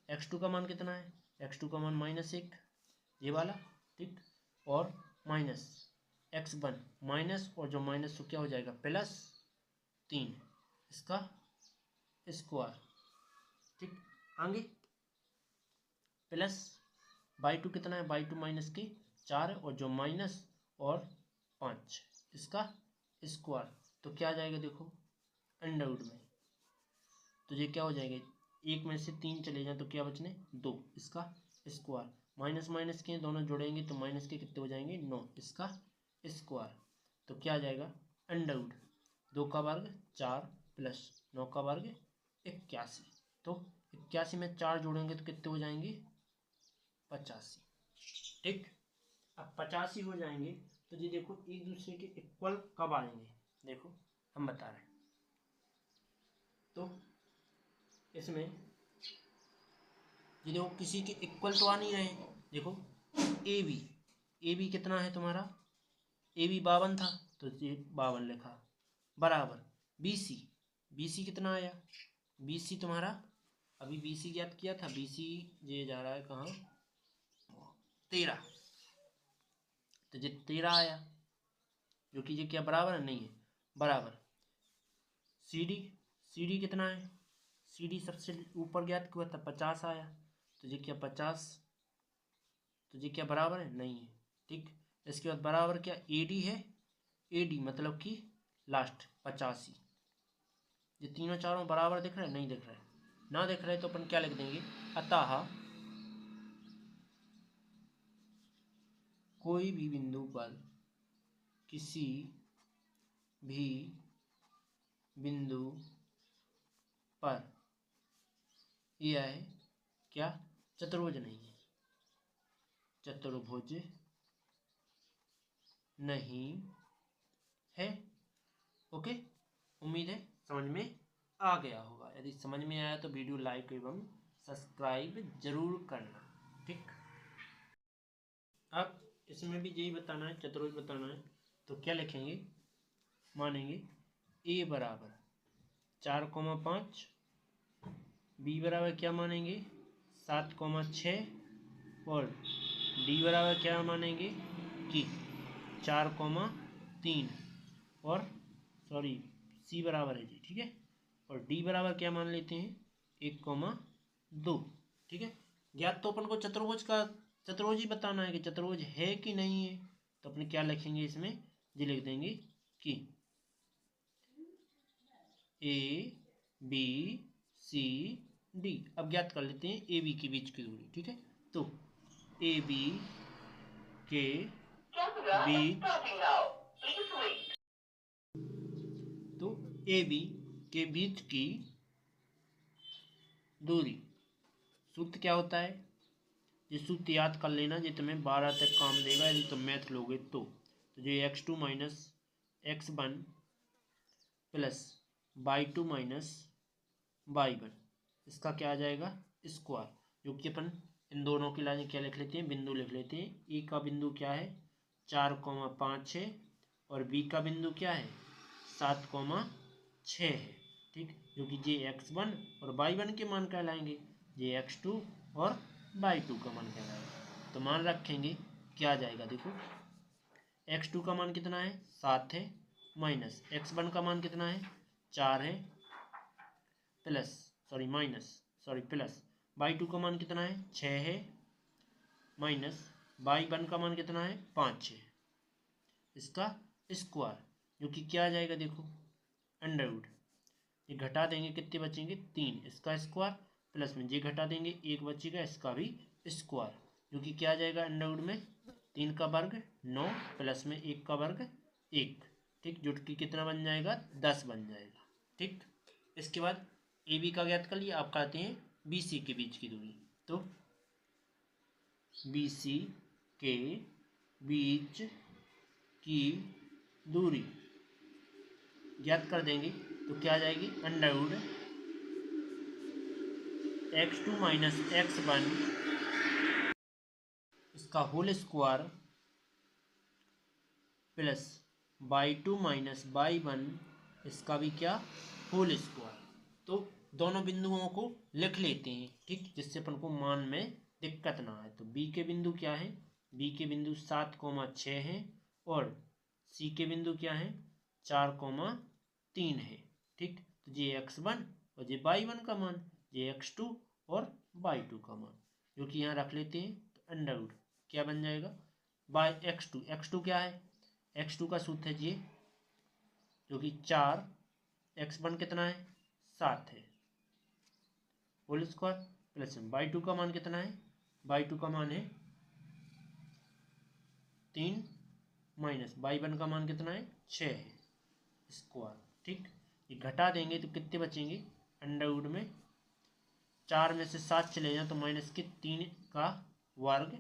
x2 का मान कितना है, x2 का मान -1 ये वाला, ठीक, और माइनस x1 माइनस और जो माइनस तो क्या हो जाएगा +3 इसका स्क्वायर। ठीक, आगे प्लस बाई टू कितना है, बाई टू माइनस के 4 है, और जो माइनस और 5 इसका स्क्वायर, तो क्या आ जाएगा देखो अंडर रूट में, तो ये क्या हो जाएगा, एक में से 3 चले जाए तो क्या बचने 2, इसका स्क्वायर, माइनस माइनस के दोनों जोड़ेंगे तो माइनस के कितने हो जाएंगे 9, इसका स्क्वायर, तो क्या आ जाएगा अंडर रूट 2 का वर्ग 4 प्लस 9 का वर्ग 81, तो 81 में 4 जोड़ेंगे तो कितने हो जाएंगे 85। ठीक, अब 85 हो जाएंगे तो ये देखो एक दूसरे के इक्वल कब आएंगे, देखो हम बता रहे हैं, तो इसमें ये देखो किसी के इक्वल तो आ नहीं रहे, देखो ए बी कितना है तुम्हारा, ए बी 52 था तो ये 52 लिखा, बराबर बी सी कितना आया, बी सी तुम्हारा अभी बी सी ज्ञात किया था, बी सी ये जा रहा है कहाँ 13, तो ये 13 आया, जो कि ये क्या बराबर है, नहीं है, बराबर सी डी कितना है, सी डी सबसे ऊपर ज्ञात किया था 50 आया, तो ये क्या 50, तो ये क्या बराबर है, नहीं है। ठीक, इसके बाद बराबर क्या ए डी है, ए डी मतलब कि लास्ट 85, ये तीनों चारों बराबर दिख रहे हैं, नहीं दिख रहे, ना दिख रहे तो अपन क्या लिख देंगे, अतः कोई भी बिंदु पर किसी भी बिंदु पर यह है क्या चतुर्भुज नहीं है, चतुर्भुज नहीं है। ओके, उम्मीद है समझ में आ गया होगा, यदि समझ में आया तो वीडियो लाइक एवं सब्सक्राइब जरूर करना। ठीक, अब इसमें भी यही बताना है, चतुर्भुज बताना है, तो क्या लिखेंगे, मानेंगे ए बराबर 4,5, बी बराबर क्या मानेंगे 7,6, और डी बराबर क्या मानेंगे कि 4,3, और सॉरी सी बराबर है जी, ठीक है, और डी बराबर क्या मान लेते हैं 1,2। ठीक है, ज्ञात तो अपन को चतुर्भुज ही बताना है कि चतुर्भुज है कि नहीं है, तो अपने क्या लिखेंगे इसमें, जी लिख देंगे कि ए बी सी डी, अब ज्ञात कर लेते हैं ए बी के बीच की दूरी। ठीक है, तो ए बी के बीच, तो ए बी के बीच की दूरी, सूत्र क्या होता है, ये सूत्र याद कर लेना, ये तुम्हें 12 तक काम देगा यदि तुम मैथ लोगे तो ये x2 minus x1 plus y2 minus y1, इसका क्या आ जाएगा स्क्वायर, जो कि अपन इन दोनों के लिए क्या लिख लेते हैं, बिंदु लिख लेते हैं। ए का बिंदु क्या है 4,5 है, और बी का बिंदु क्या है 7,6 है। ठीक, जो कि जे x1 और y1 के मान कहलाएंगे, जे x2 और y2 का मान कहलाएगा, तो मान रखेंगे क्या आ जाएगा, देखो x2 का मान कितना है 7 है, माइनस x1 का मान कितना है 4 है, प्लस प्लस y2 का मान कितना है 6 है, माइनस y1 का मान कितना है 5 है, इसका स्क्वायर, जो कि क्या आ जाएगा देखो अंडर रूट, ये घटा देंगे कितने बचेंगे 3, इसका स्क्वायर, प्लस में ये घटा देंगे 1 बचेगा, इसका भी स्क्वायर, जो कि क्या आ जाएगा अंडर रूट में 3 का वर्ग 9 प्लस में 1 का वर्ग 1। ठीक, जो कि कितना बन जाएगा 10 बन जाएगा। ठीक, इसके बाद ए बी का ज्ञात कर लिया, आप कहते हैं बी सी के बीच की दूरी, तो बी सी के बीच की दूरी ज्ञात कर देंगे तो क्या आ जाएगी under root x2 minus x1 इसका whole square plus y2 minus y1 इसका भी क्या होल स्क्वायर। तो दोनों बिंदुओं को लिख लेते हैं, ठीक, जिससे अपन को मान में दिक्कत ना आए। तो b के बिंदु क्या है, b के बिंदु 7,6 है, और c के बिंदु क्या है 4,3 है। ठीक, तो ये x1 और ये y1 का मान, ये x2 और y2 का मान, जो कि यहाँ रख लेते हैं। तो अंडर रूट क्या बन जाएगा, बाय x2 क्या है, x2 का सूत्र है ये, जो कि 4 x1 कितना है 7 है होल स्क्वायर, प्लस y2 का मान कितना है, y2 का मान है 3 माइनस y1 का मान कितना है 6 है स्क्वायर। ठीक, ये घटा देंगे तो कितने बचेंगे, अंडर रूट में 4 में से 7 चले जाए तो माइनस के 3 का वर्ग,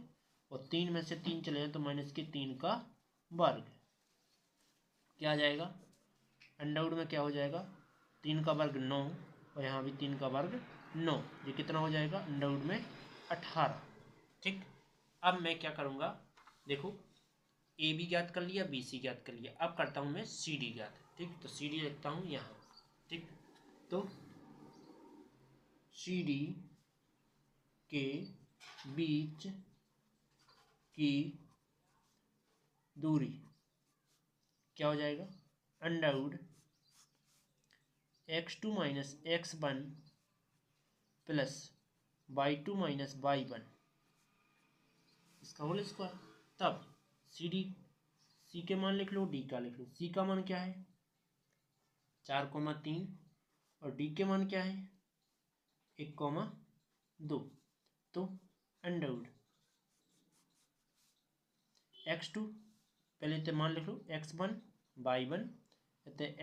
और 3 में से 3 चले जाए तो माइनस के 3 का वर्ग। क्या आ जाएगा, अंडर रूट में क्या हो जाएगा, 3 का वर्ग 9, और यहाँ भी 3 का वर्ग 9, ये कितना हो जाएगा अंडर रूट में 18। ठीक, अब मैं क्या करूँगा, देखो ए बी ज्ञात कर लिया, बी सी ज्ञात कर लिया, अब करता हूँ मैं सी डी ज्ञात। ठीक, तो सी डी लिखता हूँ यहाँ। ठीक, तो सी डी के बीच की दूरी क्या हो जाएगा, under root x2 minus x1 plus y2 minus y1 इसका होल स्क्वायर। तब सी के मान लिख लो, डी का लिख लो। सी का मान क्या है 4,3, और डी के मान क्या है 1,2। तो अंडर रूट x2 पहले तो मान लिख लो, x1 y1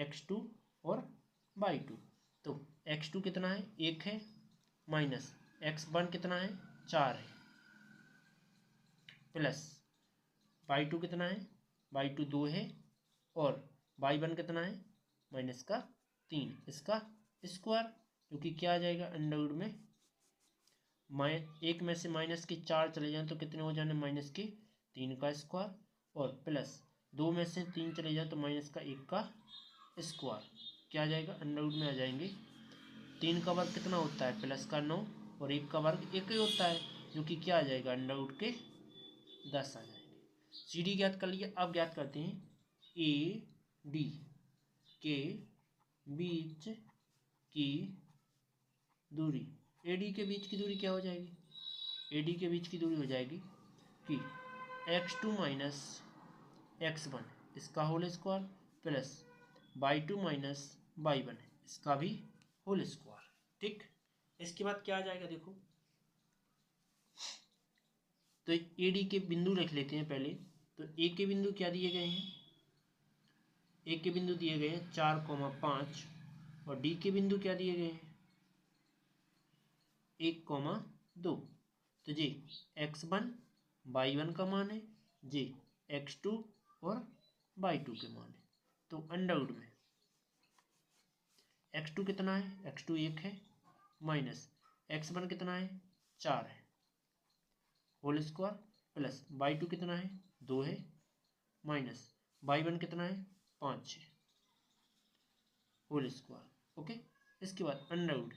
x2 और y2। तो x2 कितना है 1 है, माइनस x1 कितना है 4 है, प्लस y2 कितना है y2 2 है, और y1 कितना है माइनस का 3, इसका स्क्वायर, जो कि क्या आ जाएगा अंडर रूट में एक में से माइनस के 4 चले जाएं तो कितने हो जाने, माइनस के 3 का स्क्वायर, और प्लस 2 में से 3 चले जाए तो माइनस का 1 का स्क्वायर। क्या आ जाएगा अंडर रूट में आ जाएंगे, 3 का वर्ग कितना होता है प्लस का 9, और 1 का वर्ग 1 ही होता है, जो कि क्या आ जाएगा अंडर रूट के 10 आ जाएंगे। सी डी ज्ञात कर लिया, अब ज्ञात करते हैं ए डी के बीच की दूरी। ए डी के बीच की दूरी क्या हो जाएगी, ए डी के बीच की दूरी हो जाएगी कि x2 माइनस x1 इसका whole square plus y2 minus y1 इसका भी होल स्क्वायर। ठीक, इसके बाद क्या आ जाएगा देखो, तो ए डी के बिंदु लिख लेते हैं पहले। तो ए के बिंदु क्या दिए गए हैं, ए के बिंदु दिए गए हैं 4,5, और डी के बिंदु क्या दिए गए हैं 1,2। तो जी x1 y1 का मान है, जी x2 और y2 के मान है। तो अंडर रूट में x2 कितना है, x2 1 है, माइनस x1 कितना है 4 है होल स्क्वायर, प्लस y2 कितना है 2 है, माइनस y1 कितना है 5 है होल स्क्वायर। ओके, इसके बाद अंडर रूट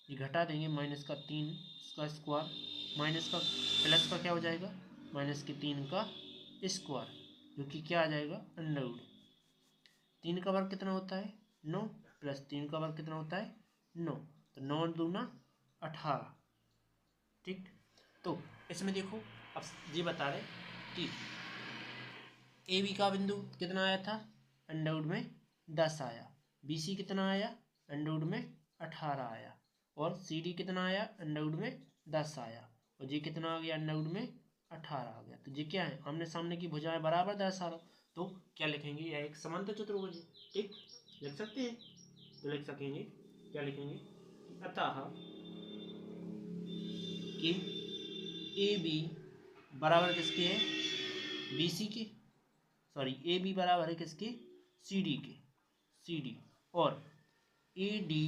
ये घटा देंगे, माइनस का 3 इसका स्क्वायर, माइनस का प्लस का क्या हो जाएगा माइनस के 3 का स्क्वायर, जो कि क्या आ जाएगा अंडर रूट 3 का वर्ग कितना होता है 9, प्लस 3 का वर्ग कितना होता है 9, तो 9 दूना 18। ठीक, तो इसमें देखो अब ये बता रहे कि ए बी का बिंदु कितना आया था अंडर रूट में 10 आया, बी सी कितना आया अंडर रूट में 18 आया, और सी डी कितना आया अंडर रूट में 10 आया, और जी कितना आ गया अंडर रूट में 18 आ गया। तो जी क्या है, आमने सामने की भुजाएं बराबर दर्शा रहा, तो क्या लिखेंगे, यह एक समांतर चतुर्भुज है। ठीक, लिख सकते हैं, तो लिख सकेंगे, क्या लिखेंगे, अतः कि ए बी बराबर किसके है बी सी के, सॉरी ए बी बराबर है किसके सी डी के, सी डी, और ए डी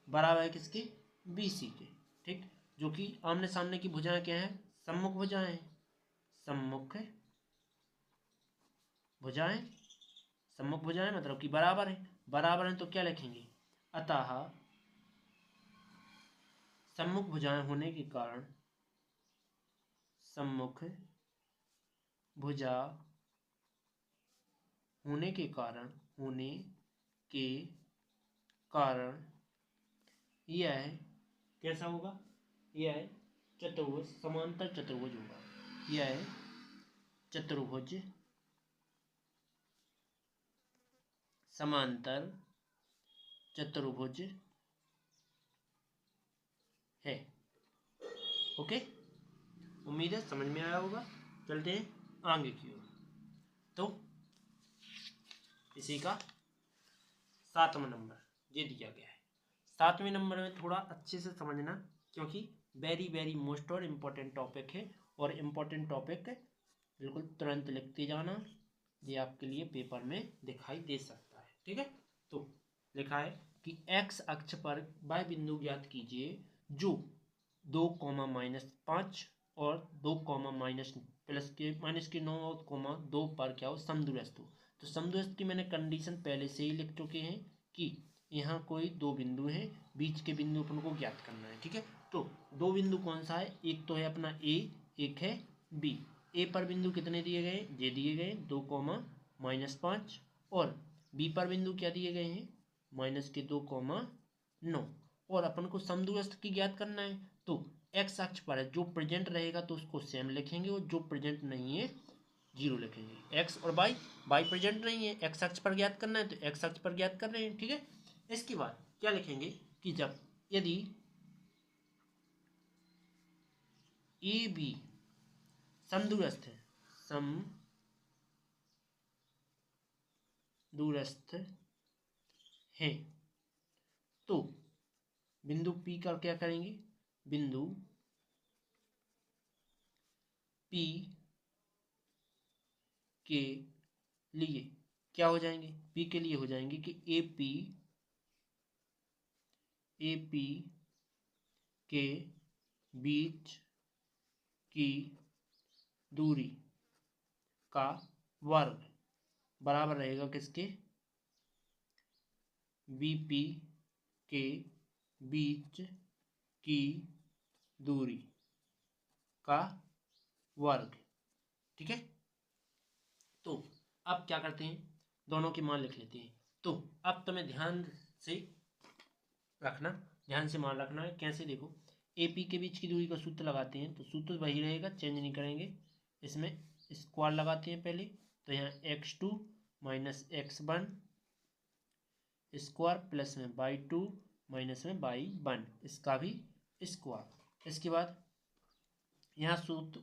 बराबर है किसके बी सी के। ठीक, जो कि आमने सामने की भुजाएं क्या हैं, सम्मुख भुजाएं हैं, सम्मुख भुजाएं, सम्मुख भुजाएं मतलब कि बराबर है, बराबर है तो क्या लिखेंगे, अतः सम्मुख भुजाएं होने के कारण, सम्मुख भुजा होने के कारण यह है कैसा होगा, यह है चतुर्भुज, समांतर चतुर्भुज होगा। यह है चतुर्भुज समांतर चतुर्भुज है। ओके, उम्मीद है समझ में आया होगा। चलते हैं आगे की ओर। तो इसी का 7वां नंबर ये दिया गया है। 7वें नंबर में थोड़ा अच्छे से समझना, क्योंकि वेरी वेरी मोस्ट और इम्पोर्टेंट टॉपिक है, और इम्पोर्टेंट टॉपिक बिल्कुल तुरंत लिखते जाना, ये आपके लिए पेपर में दिखाई दे सकता है। ठीक है, तो लिखा है कि एक्स अक्ष पर y बिंदु ज्ञात कीजिए जो 2,-5 और 2,-+9 और 2 पर क्या हो, समदूरस्थ हो। तो समदूरस्थ की मैंने कंडीशन पहले से ही लिख चुके हैं कि यहाँ कोई दो बिंदु हैं, बीच के बिंदु अपन को ज्ञात करना है। ठीक है, तो दो बिंदु कौन सा है, एक तो है अपना ए, एक है बी। ए पर बिंदु कितने दिए गए, ये दिए गए 2,-5, और बी पर बिंदु क्या दिए गए हैं, -2,9, और अपन को समदूरस्थ की ज्ञात करना है। तो एक्स अक्ष पर है, जो प्रेजेंट रहेगा तो उसको सेम लिखेंगे, और जो प्रेजेंट नहीं है 0 लिखेंगे। एक्स और वाई, वाई प्रेजेंट नहीं है, एक्स अक्ष पर ज्ञात करना है तो एक्स अक्ष पर ज्ञात कर रहे हैं। ठीक है, इसके बाद क्या लिखेंगे कि जब यदि ए बी समदूरस्थ है, समदूरस्थ है, तो बिंदु पी का क्या करेंगे, बिंदु पी के लिए क्या हो जाएंगे, पी के लिए हो जाएंगे कि ए पी के बीच की दूरी का वर्ग बराबर रहेगा किसके, बीपी के बीच की दूरी का वर्ग। ठीक है, तो अब क्या करते हैं, दोनों की मान लिख लेते हैं। तो अब तुम्हें ध्यान से रखना, ध्यान से मान रखना है। कैसे, देखो ए पी के बीच की दूरी का सूत्र लगाते हैं, तो सूत्र वही रहेगा, चेंज नहीं करेंगे। इसमें स्क्वायर लगाते हैं पहले, तो यहाँ x2 - x1 स्क्वायर प्लस में y2 माइनस में y1, इसका भी स्क्वायर। इसके बाद यहाँ सूत्र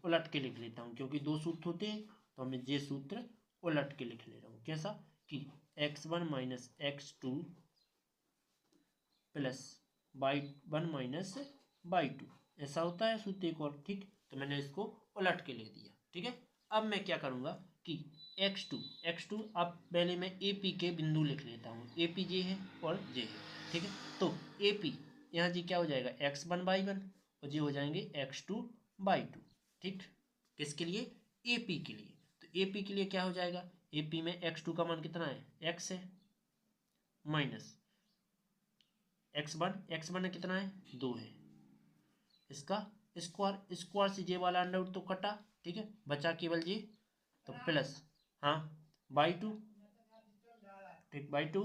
उलट के लिख लेता हूँ, क्योंकि दो सूत्र होते हैं, तो मैं ये सूत्र उलट के लिख ले रहा हूँ। कैसा कि x1 - x2 plus y1 - y2, ऐसा होता है सूत्र एक और। ठीक, तो मैंने इसको उलट के लिख दिया। ठीक है, अब मैं क्या करूँगा कि x2 अब पहले मैं ए पी के बिंदु लिख लेता हूँ, ए पी जे है और जे है। ठीक है, तो ए पी यहाँ जी क्या हो जाएगा, x1 y1, और जी हो जाएंगे x2 y2। ठीक, किसके लिए, ए पी के लिए। तो ए पी के लिए क्या हो जाएगा, ए पी में x2 का मान कितना है, x है, माइनस x1 कितना है, 2 है, इसका स्क्वायर, स्क्वायर से जे वाला अंडर तो कटा। ठीक है, बचा केवल ये, तो प्लस, हाँ y2, ठीक y2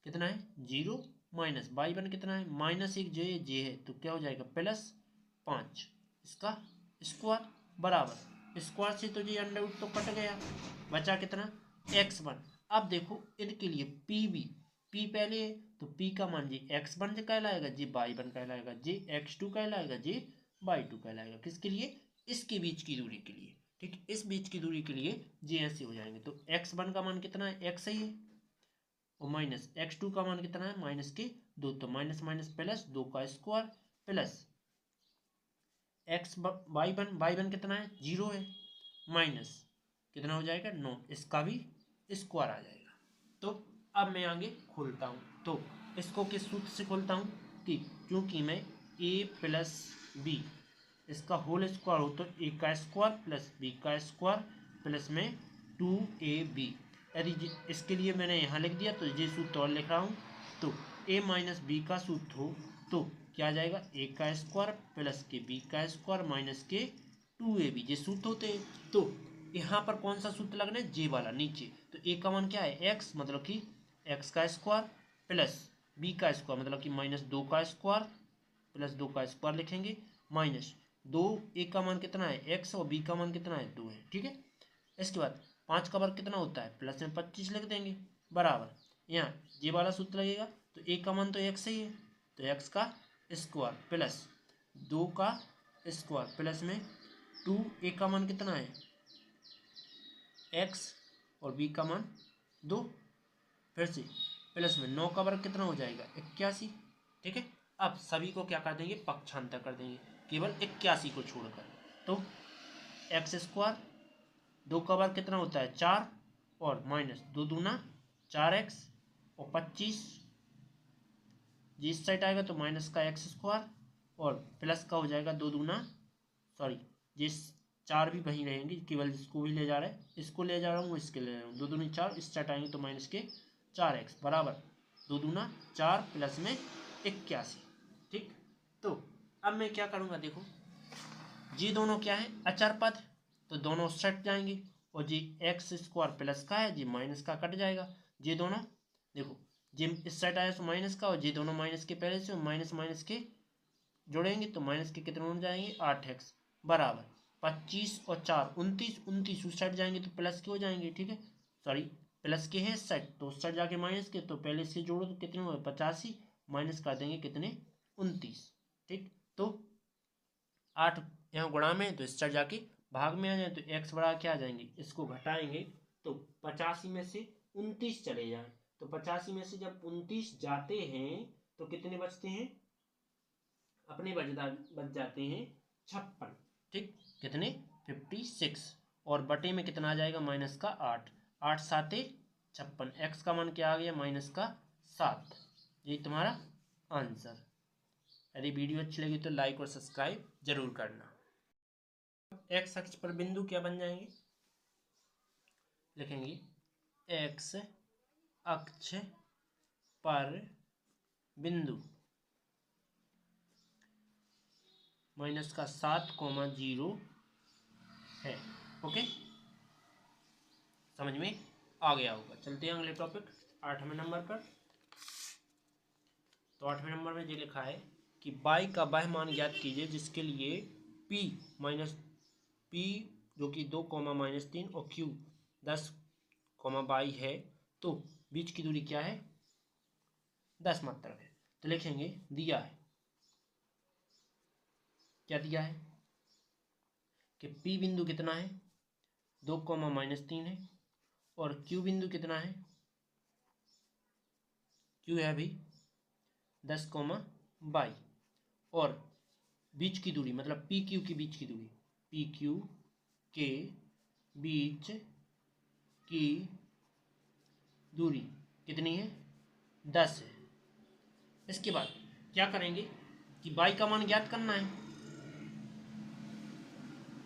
कितना है 0, माइनस y1 कितना है -1, जे है, तो क्या हो जाएगा +5, इसका स्क्वायर बराबर, स्क्वायर से तो ये अंडर तो कट गया, बचा कितना x1। अब देखो इनके लिए पी पहले है, तो p का मान जी x1 से कहलाएगा, जी y1 कहलाएगा, जी x2 कहलाएगा, जी y2 कहलाएगा। किसके लिए, इसके बीच की दूरी के लिए। ठीक, इस बीच की दूरी के लिए जी ऐसे हो जाएंगे। तो x1 का मान कितना है, x ही है, और माइनस x2 का मान कितना है, -2, तो माइनस माइनस प्लस 2 का स्क्वायर प्लस y1 कितना है 0 है, माइनस कितना हो जाएगा 9, इसका भी स्क्वायर आ जाएगा। तो अब मैं आगे खोलता हूँ, तो इसको किस सूत्र से खोलता हूँ कि क्योंकि मैं a प्लस बी इसका होल स्क्वायर हो, तो a का स्क्वायर प्लस b का स्क्वायर प्लस में 2ab, यदि इसके लिए मैंने यहाँ लिख दिया तो ये सूत्र और लिख रहा हूँ। तो a माइनस बी का सूत्र हो तो क्या आ जाएगा, a का स्क्वायर प्लस के b का स्क्वायर माइनस के 2ab, ये सूत्र होते हैं। तो यहाँ पर कौन सा सूत्र लगना है, जे वाला नीचे। तो a का मान क्या है x, मतलब कि x का स्क्वायर प्लस बी का स्क्वायर मतलब कि माइनस 2 का स्क्वायर प्लस 2 का स्क्वायर लिखेंगे माइनस 2 ए का मान कितना है एक्स और बी का मान कितना है 2 है। ठीक है, इसके बाद 5 का वर्ग कितना होता है प्लस में 25 लिख देंगे बराबर यहाँ ये वाला सूत्र लगेगा तो ए का मान तो एक्स ही है तो एक्स का स्क्वायर प्लस 2 का स्क्वायर प्लस में 2 ए का मान कितना है एक्स और बी का मान 2 फिर से प्लस में 9 का वर्ग कितना हो जाएगा 81। ठीक है, अब सभी को क्या कर देंगे पक्षांतर कर देंगे केवल 81 को छोड़कर तो एक्स स्क्वायर 2 का वर्ग कितना होता है 4 और माइनस 2 दूना 4x और 25 जी इस साइड आएगा तो माइनस का एक्स स्क्वायर और प्लस का हो जाएगा 2 दूना सॉरी जिस 4 भी वहीं रहेंगे केवल इसको भी ले जा रहे हैं इसको ले जा रहा हूँ इसके ले जा रहा हूँ 2 दूनी 4 इस साइड आएंगे तो माइनस के 4x बराबर 2 दूना 4 प्लस में 81। ठीक, तो अब मैं क्या करूँगा देखो जी दोनों क्या है अचर पद तो दोनों सेट जाएंगे और जी एक्स स्क्वायर प्लस का है जी माइनस का कट जाएगा ये दोनों देखो जी इस साइड आया तो माइनस का और जी दोनों माइनस के पहले से माइनस माइनस के जोड़ेंगे तो माइनस के कितने हो जाएंगे 8x बराबर 25 और 4 29 29 उस साइड जाएंगे तो प्लस के हो जाएंगे। ठीक है, सॉरी प्लस के हैं इस साइड तो उस साइड जाके माइनस के तो पहले इसके जोड़ो तो कितने हुए 85 माइनस कर देंगे कितने 29। ठीक, तो 8 यहाँ गुणा में तो इस साइड जाके भाग में आ जाए तो x बड़ा क्या आ जाएंगे इसको घटाएंगे तो 85 में से 29 चले जाए तो 85 में से जब 29 जाते हैं तो कितने बचते हैं अपने बच जाते हैं 56। ठीक, कितने 56 और बटे में कितना आ जाएगा माइनस का 8 8 साते 56 एक्स का मान क्या आ गया माइनस का 7। यही तुम्हारा आंसर। यदि वीडियो अच्छी लगी तो लाइक और सब्सक्राइब जरूर करना। एक्स अक्ष पर बिंदु क्या बन जाएंगे लिखेंगे एक्स अक्ष पर बिंदु माइनस का 7,0 है। ओके, समझ में आ गया होगा। चलते हैं अगले टॉपिक 8वें नंबर पर। तो 8वें नंबर में ये लिखा है कि बाई का वह मान ज्ञात कीजिए जिसके लिए p माइनस पी जो कि 2,-3 और q 10,22 है तो बीच की दूरी क्या है 10 मात्रक है। तो लिखेंगे दिया है क्या दिया है कि p बिंदु कितना है 2,-3 है और q बिंदु कितना है q है अभी 10,22 और बीच की दूरी मतलब पी क्यू के बीच की दूरी पी क्यू के बीच की दूरी कितनी है 10 है। इसके बाद क्या करेंगे कि बाई का मान ज्ञात करना है।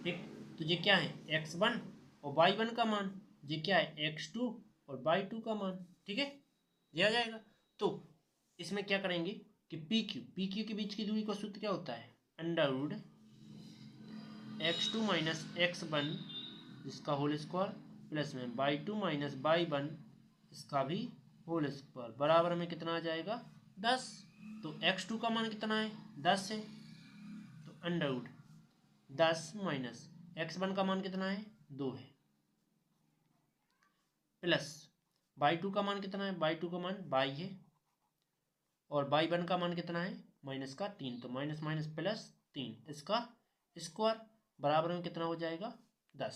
ठीक, तो ये क्या है x1 और y1 का मान ये क्या है x2 और y2 का मान। ठीक है, ये आ जाएगा। तो इसमें क्या करेंगे कि पी क्यू के बीच की दूरी का सूत्र क्या होता है under root x2 minus x1 इसका होल स्क्वायर प्लस में y2 माइनस y1 इसका भी होल स्क्वायर बराबर में कितना आ जाएगा 10। तो x2 का मान कितना है 10 है तो अंडर रूट 10 माइनस x1 का मान कितना है 2 है प्लस y2 का मान कितना है y2 का मान y है और y1 का मान कितना है माइनस का 3 तो माइनस माइनस प्लस 3 इसका स्क्वायर बराबर में कितना हो जाएगा 10।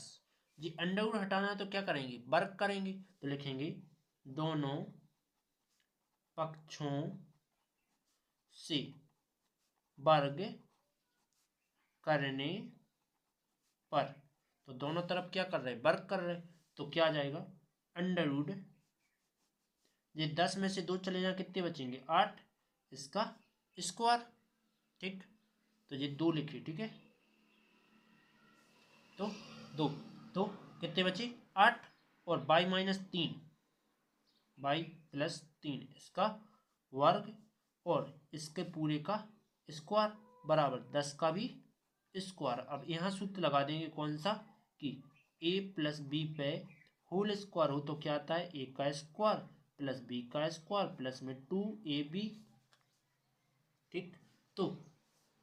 जी अंडर रूट हटाना है तो क्या करेंगे वर्ग करेंगे तो लिखेंगे दोनों पक्षों से वर्ग करने पर तो दोनों तरफ क्या कर रहे हैं वर्ग कर रहे हैं तो क्या आ जाएगा अंडर रूट ये 10 में से 2 चले जाए कितने बचेंगे 8 इसका स्क्वायर। ठीक, तो ये 2 लिखिए। ठीक है, तो 2 तो कितने बचे 8 और बाई माइनस 3 बाई प्लस 3 इसका वर्ग और इसके पूरे का स्क्वायर बराबर 10 का भी स्क्वायर। अब यहाँ सूत्र लगा देंगे कौन सा कि a प्लस बी पे होल स्क्वायर हो तो क्या आता है a का स्क्वायर प्लस बी का स्क्वायर प्लस में 2ab। ठीक, तो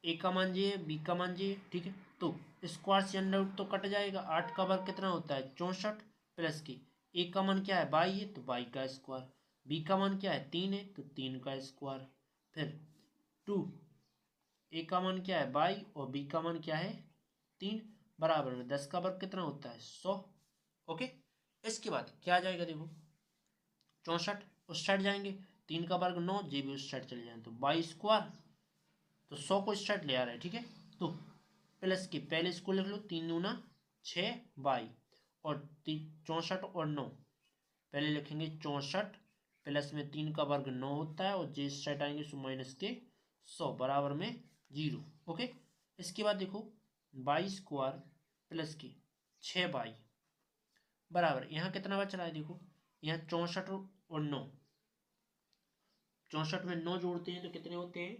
ए का मान जे है, बी का मान जे है। ठीक है, तो स्क्वायर से अंडर रूट तो कट जाएगा। 8 का वर्ग कितना होता है 64 प्लस के ए का मान क्या है 22 है तो 22 का स्क्वायर, बी का मान क्या है 3 है तो 3 का स्क्वायर, फिर 2 ए का मान क्या है 22 और बी का मान क्या है 3 बराबर में 10 का वर्ग कितना होता है 100। ओके, इसके बाद क्या आ जाएगा देखो 64 उस साइड जाएंगे, 3 का वर्ग 9, जे भी उस साइड चले जाए तो 22 स्क्वायर, तो 100 को इस साइड ले आ रहा है। ठीक है, तो प्लस के पहले इसको लिख लो 3 दूना 6 22 और 64 और 9 पहले लिखेंगे 64 प्लस में 3 का वर्ग 9 होता है और जे इस साइड आएंगे सो माइनस के 100 बराबर में 0। ओके, इसके बाद देखो 22 स्क्वायर प्लस के 6 22 बराबर यहाँ कितना बच रहा है देखो, यहाँ 64 और 9, 64 में 9 जोड़ते हैं तो कितने होते हैं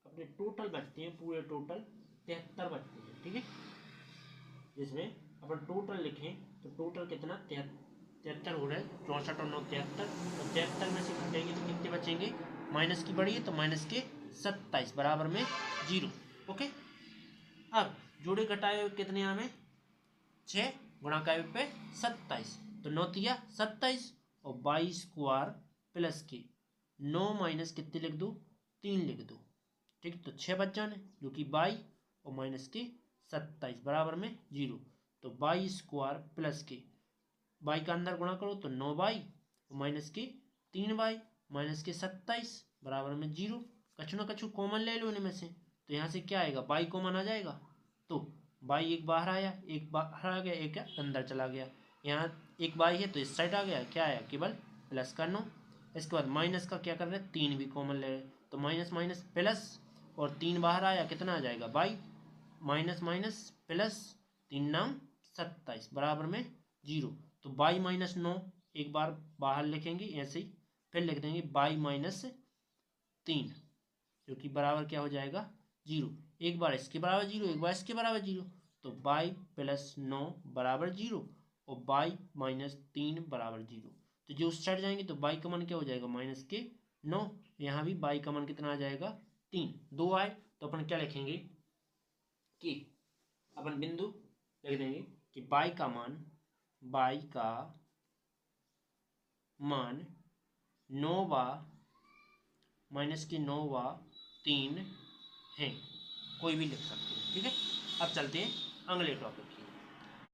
अपने टोटल बचते हैं, पूरे टोटल 73 बचते हैं। ठीक है, जिसमें अपन टोटल लिखें तो टोटल कितना 73 हो रहा है, 64 और 9 73, और 73 में से घटेंगे तो कितने बचेंगे, माइनस की बढ़ी है तो माइनस के 27 बराबर में 0। ओके, अब जोड़े घटाए हुए कितने यहाँ में 6 गुणा का पे 27, तो 9 तिया 27 और 22 स्क्वायर प्लस के 9 माइनस कितने लिख दो 3 लिख दो। ठीक, तो 6 बच जाने जो कि 22 और माइनस के 27 बराबर में 0, तो 22 स्क्वायर प्लस के 22 का अंदर गुणा करो तो 9 22 और माइनस के 3 22 माइनस के 27 बराबर में 0। कछु ना कछु कॉमन ले लो इनमें से, तो यहाँ से क्या आएगा 22 कॉमन आ जाएगा, तो 22 एक बाहर आया, एक बाहर आ गया, एक अंदर चला गया, यहाँ एक 22 है तो इस साइड आ गया, क्या आया केवल प्लस का 9। इसके बाद माइनस का क्या कर रहे हैं 3 भी कॉमन ले रहे हैं, तो माइनस माइनस प्लस और 3 बाहर आया कितना आ जाएगा 22 माइनस माइनस प्लस 3 नाम 27 बराबर में 0, तो 22 माइनस 9 एक बार बाहर लिखेंगे ऐसे ही, फिर लिख देंगे 22 माइनस 3 जो कि बराबर क्या हो जाएगा 0, एक बार इसके बराबर 0 एक बार इसके बराबर 0, तो 22 प्लस 9 बराबर 0 और 22 माइनस 3 बराबर 0, तो जो उस साइड जाएंगे तो 22 का मान क्या हो जाएगा माइनस के 9, यहाँ भी 22 का मान कितना आ जाएगा 3, 2 आए तो अपन क्या लिखेंगे कि अपन बिंदु लिख देंगे कि 22 का मान 9 वा माइनस की 9 वा 3 है, कोई भी लिख सकते हैं। ठीक है, अब चलते हैं अगले टॉपिक।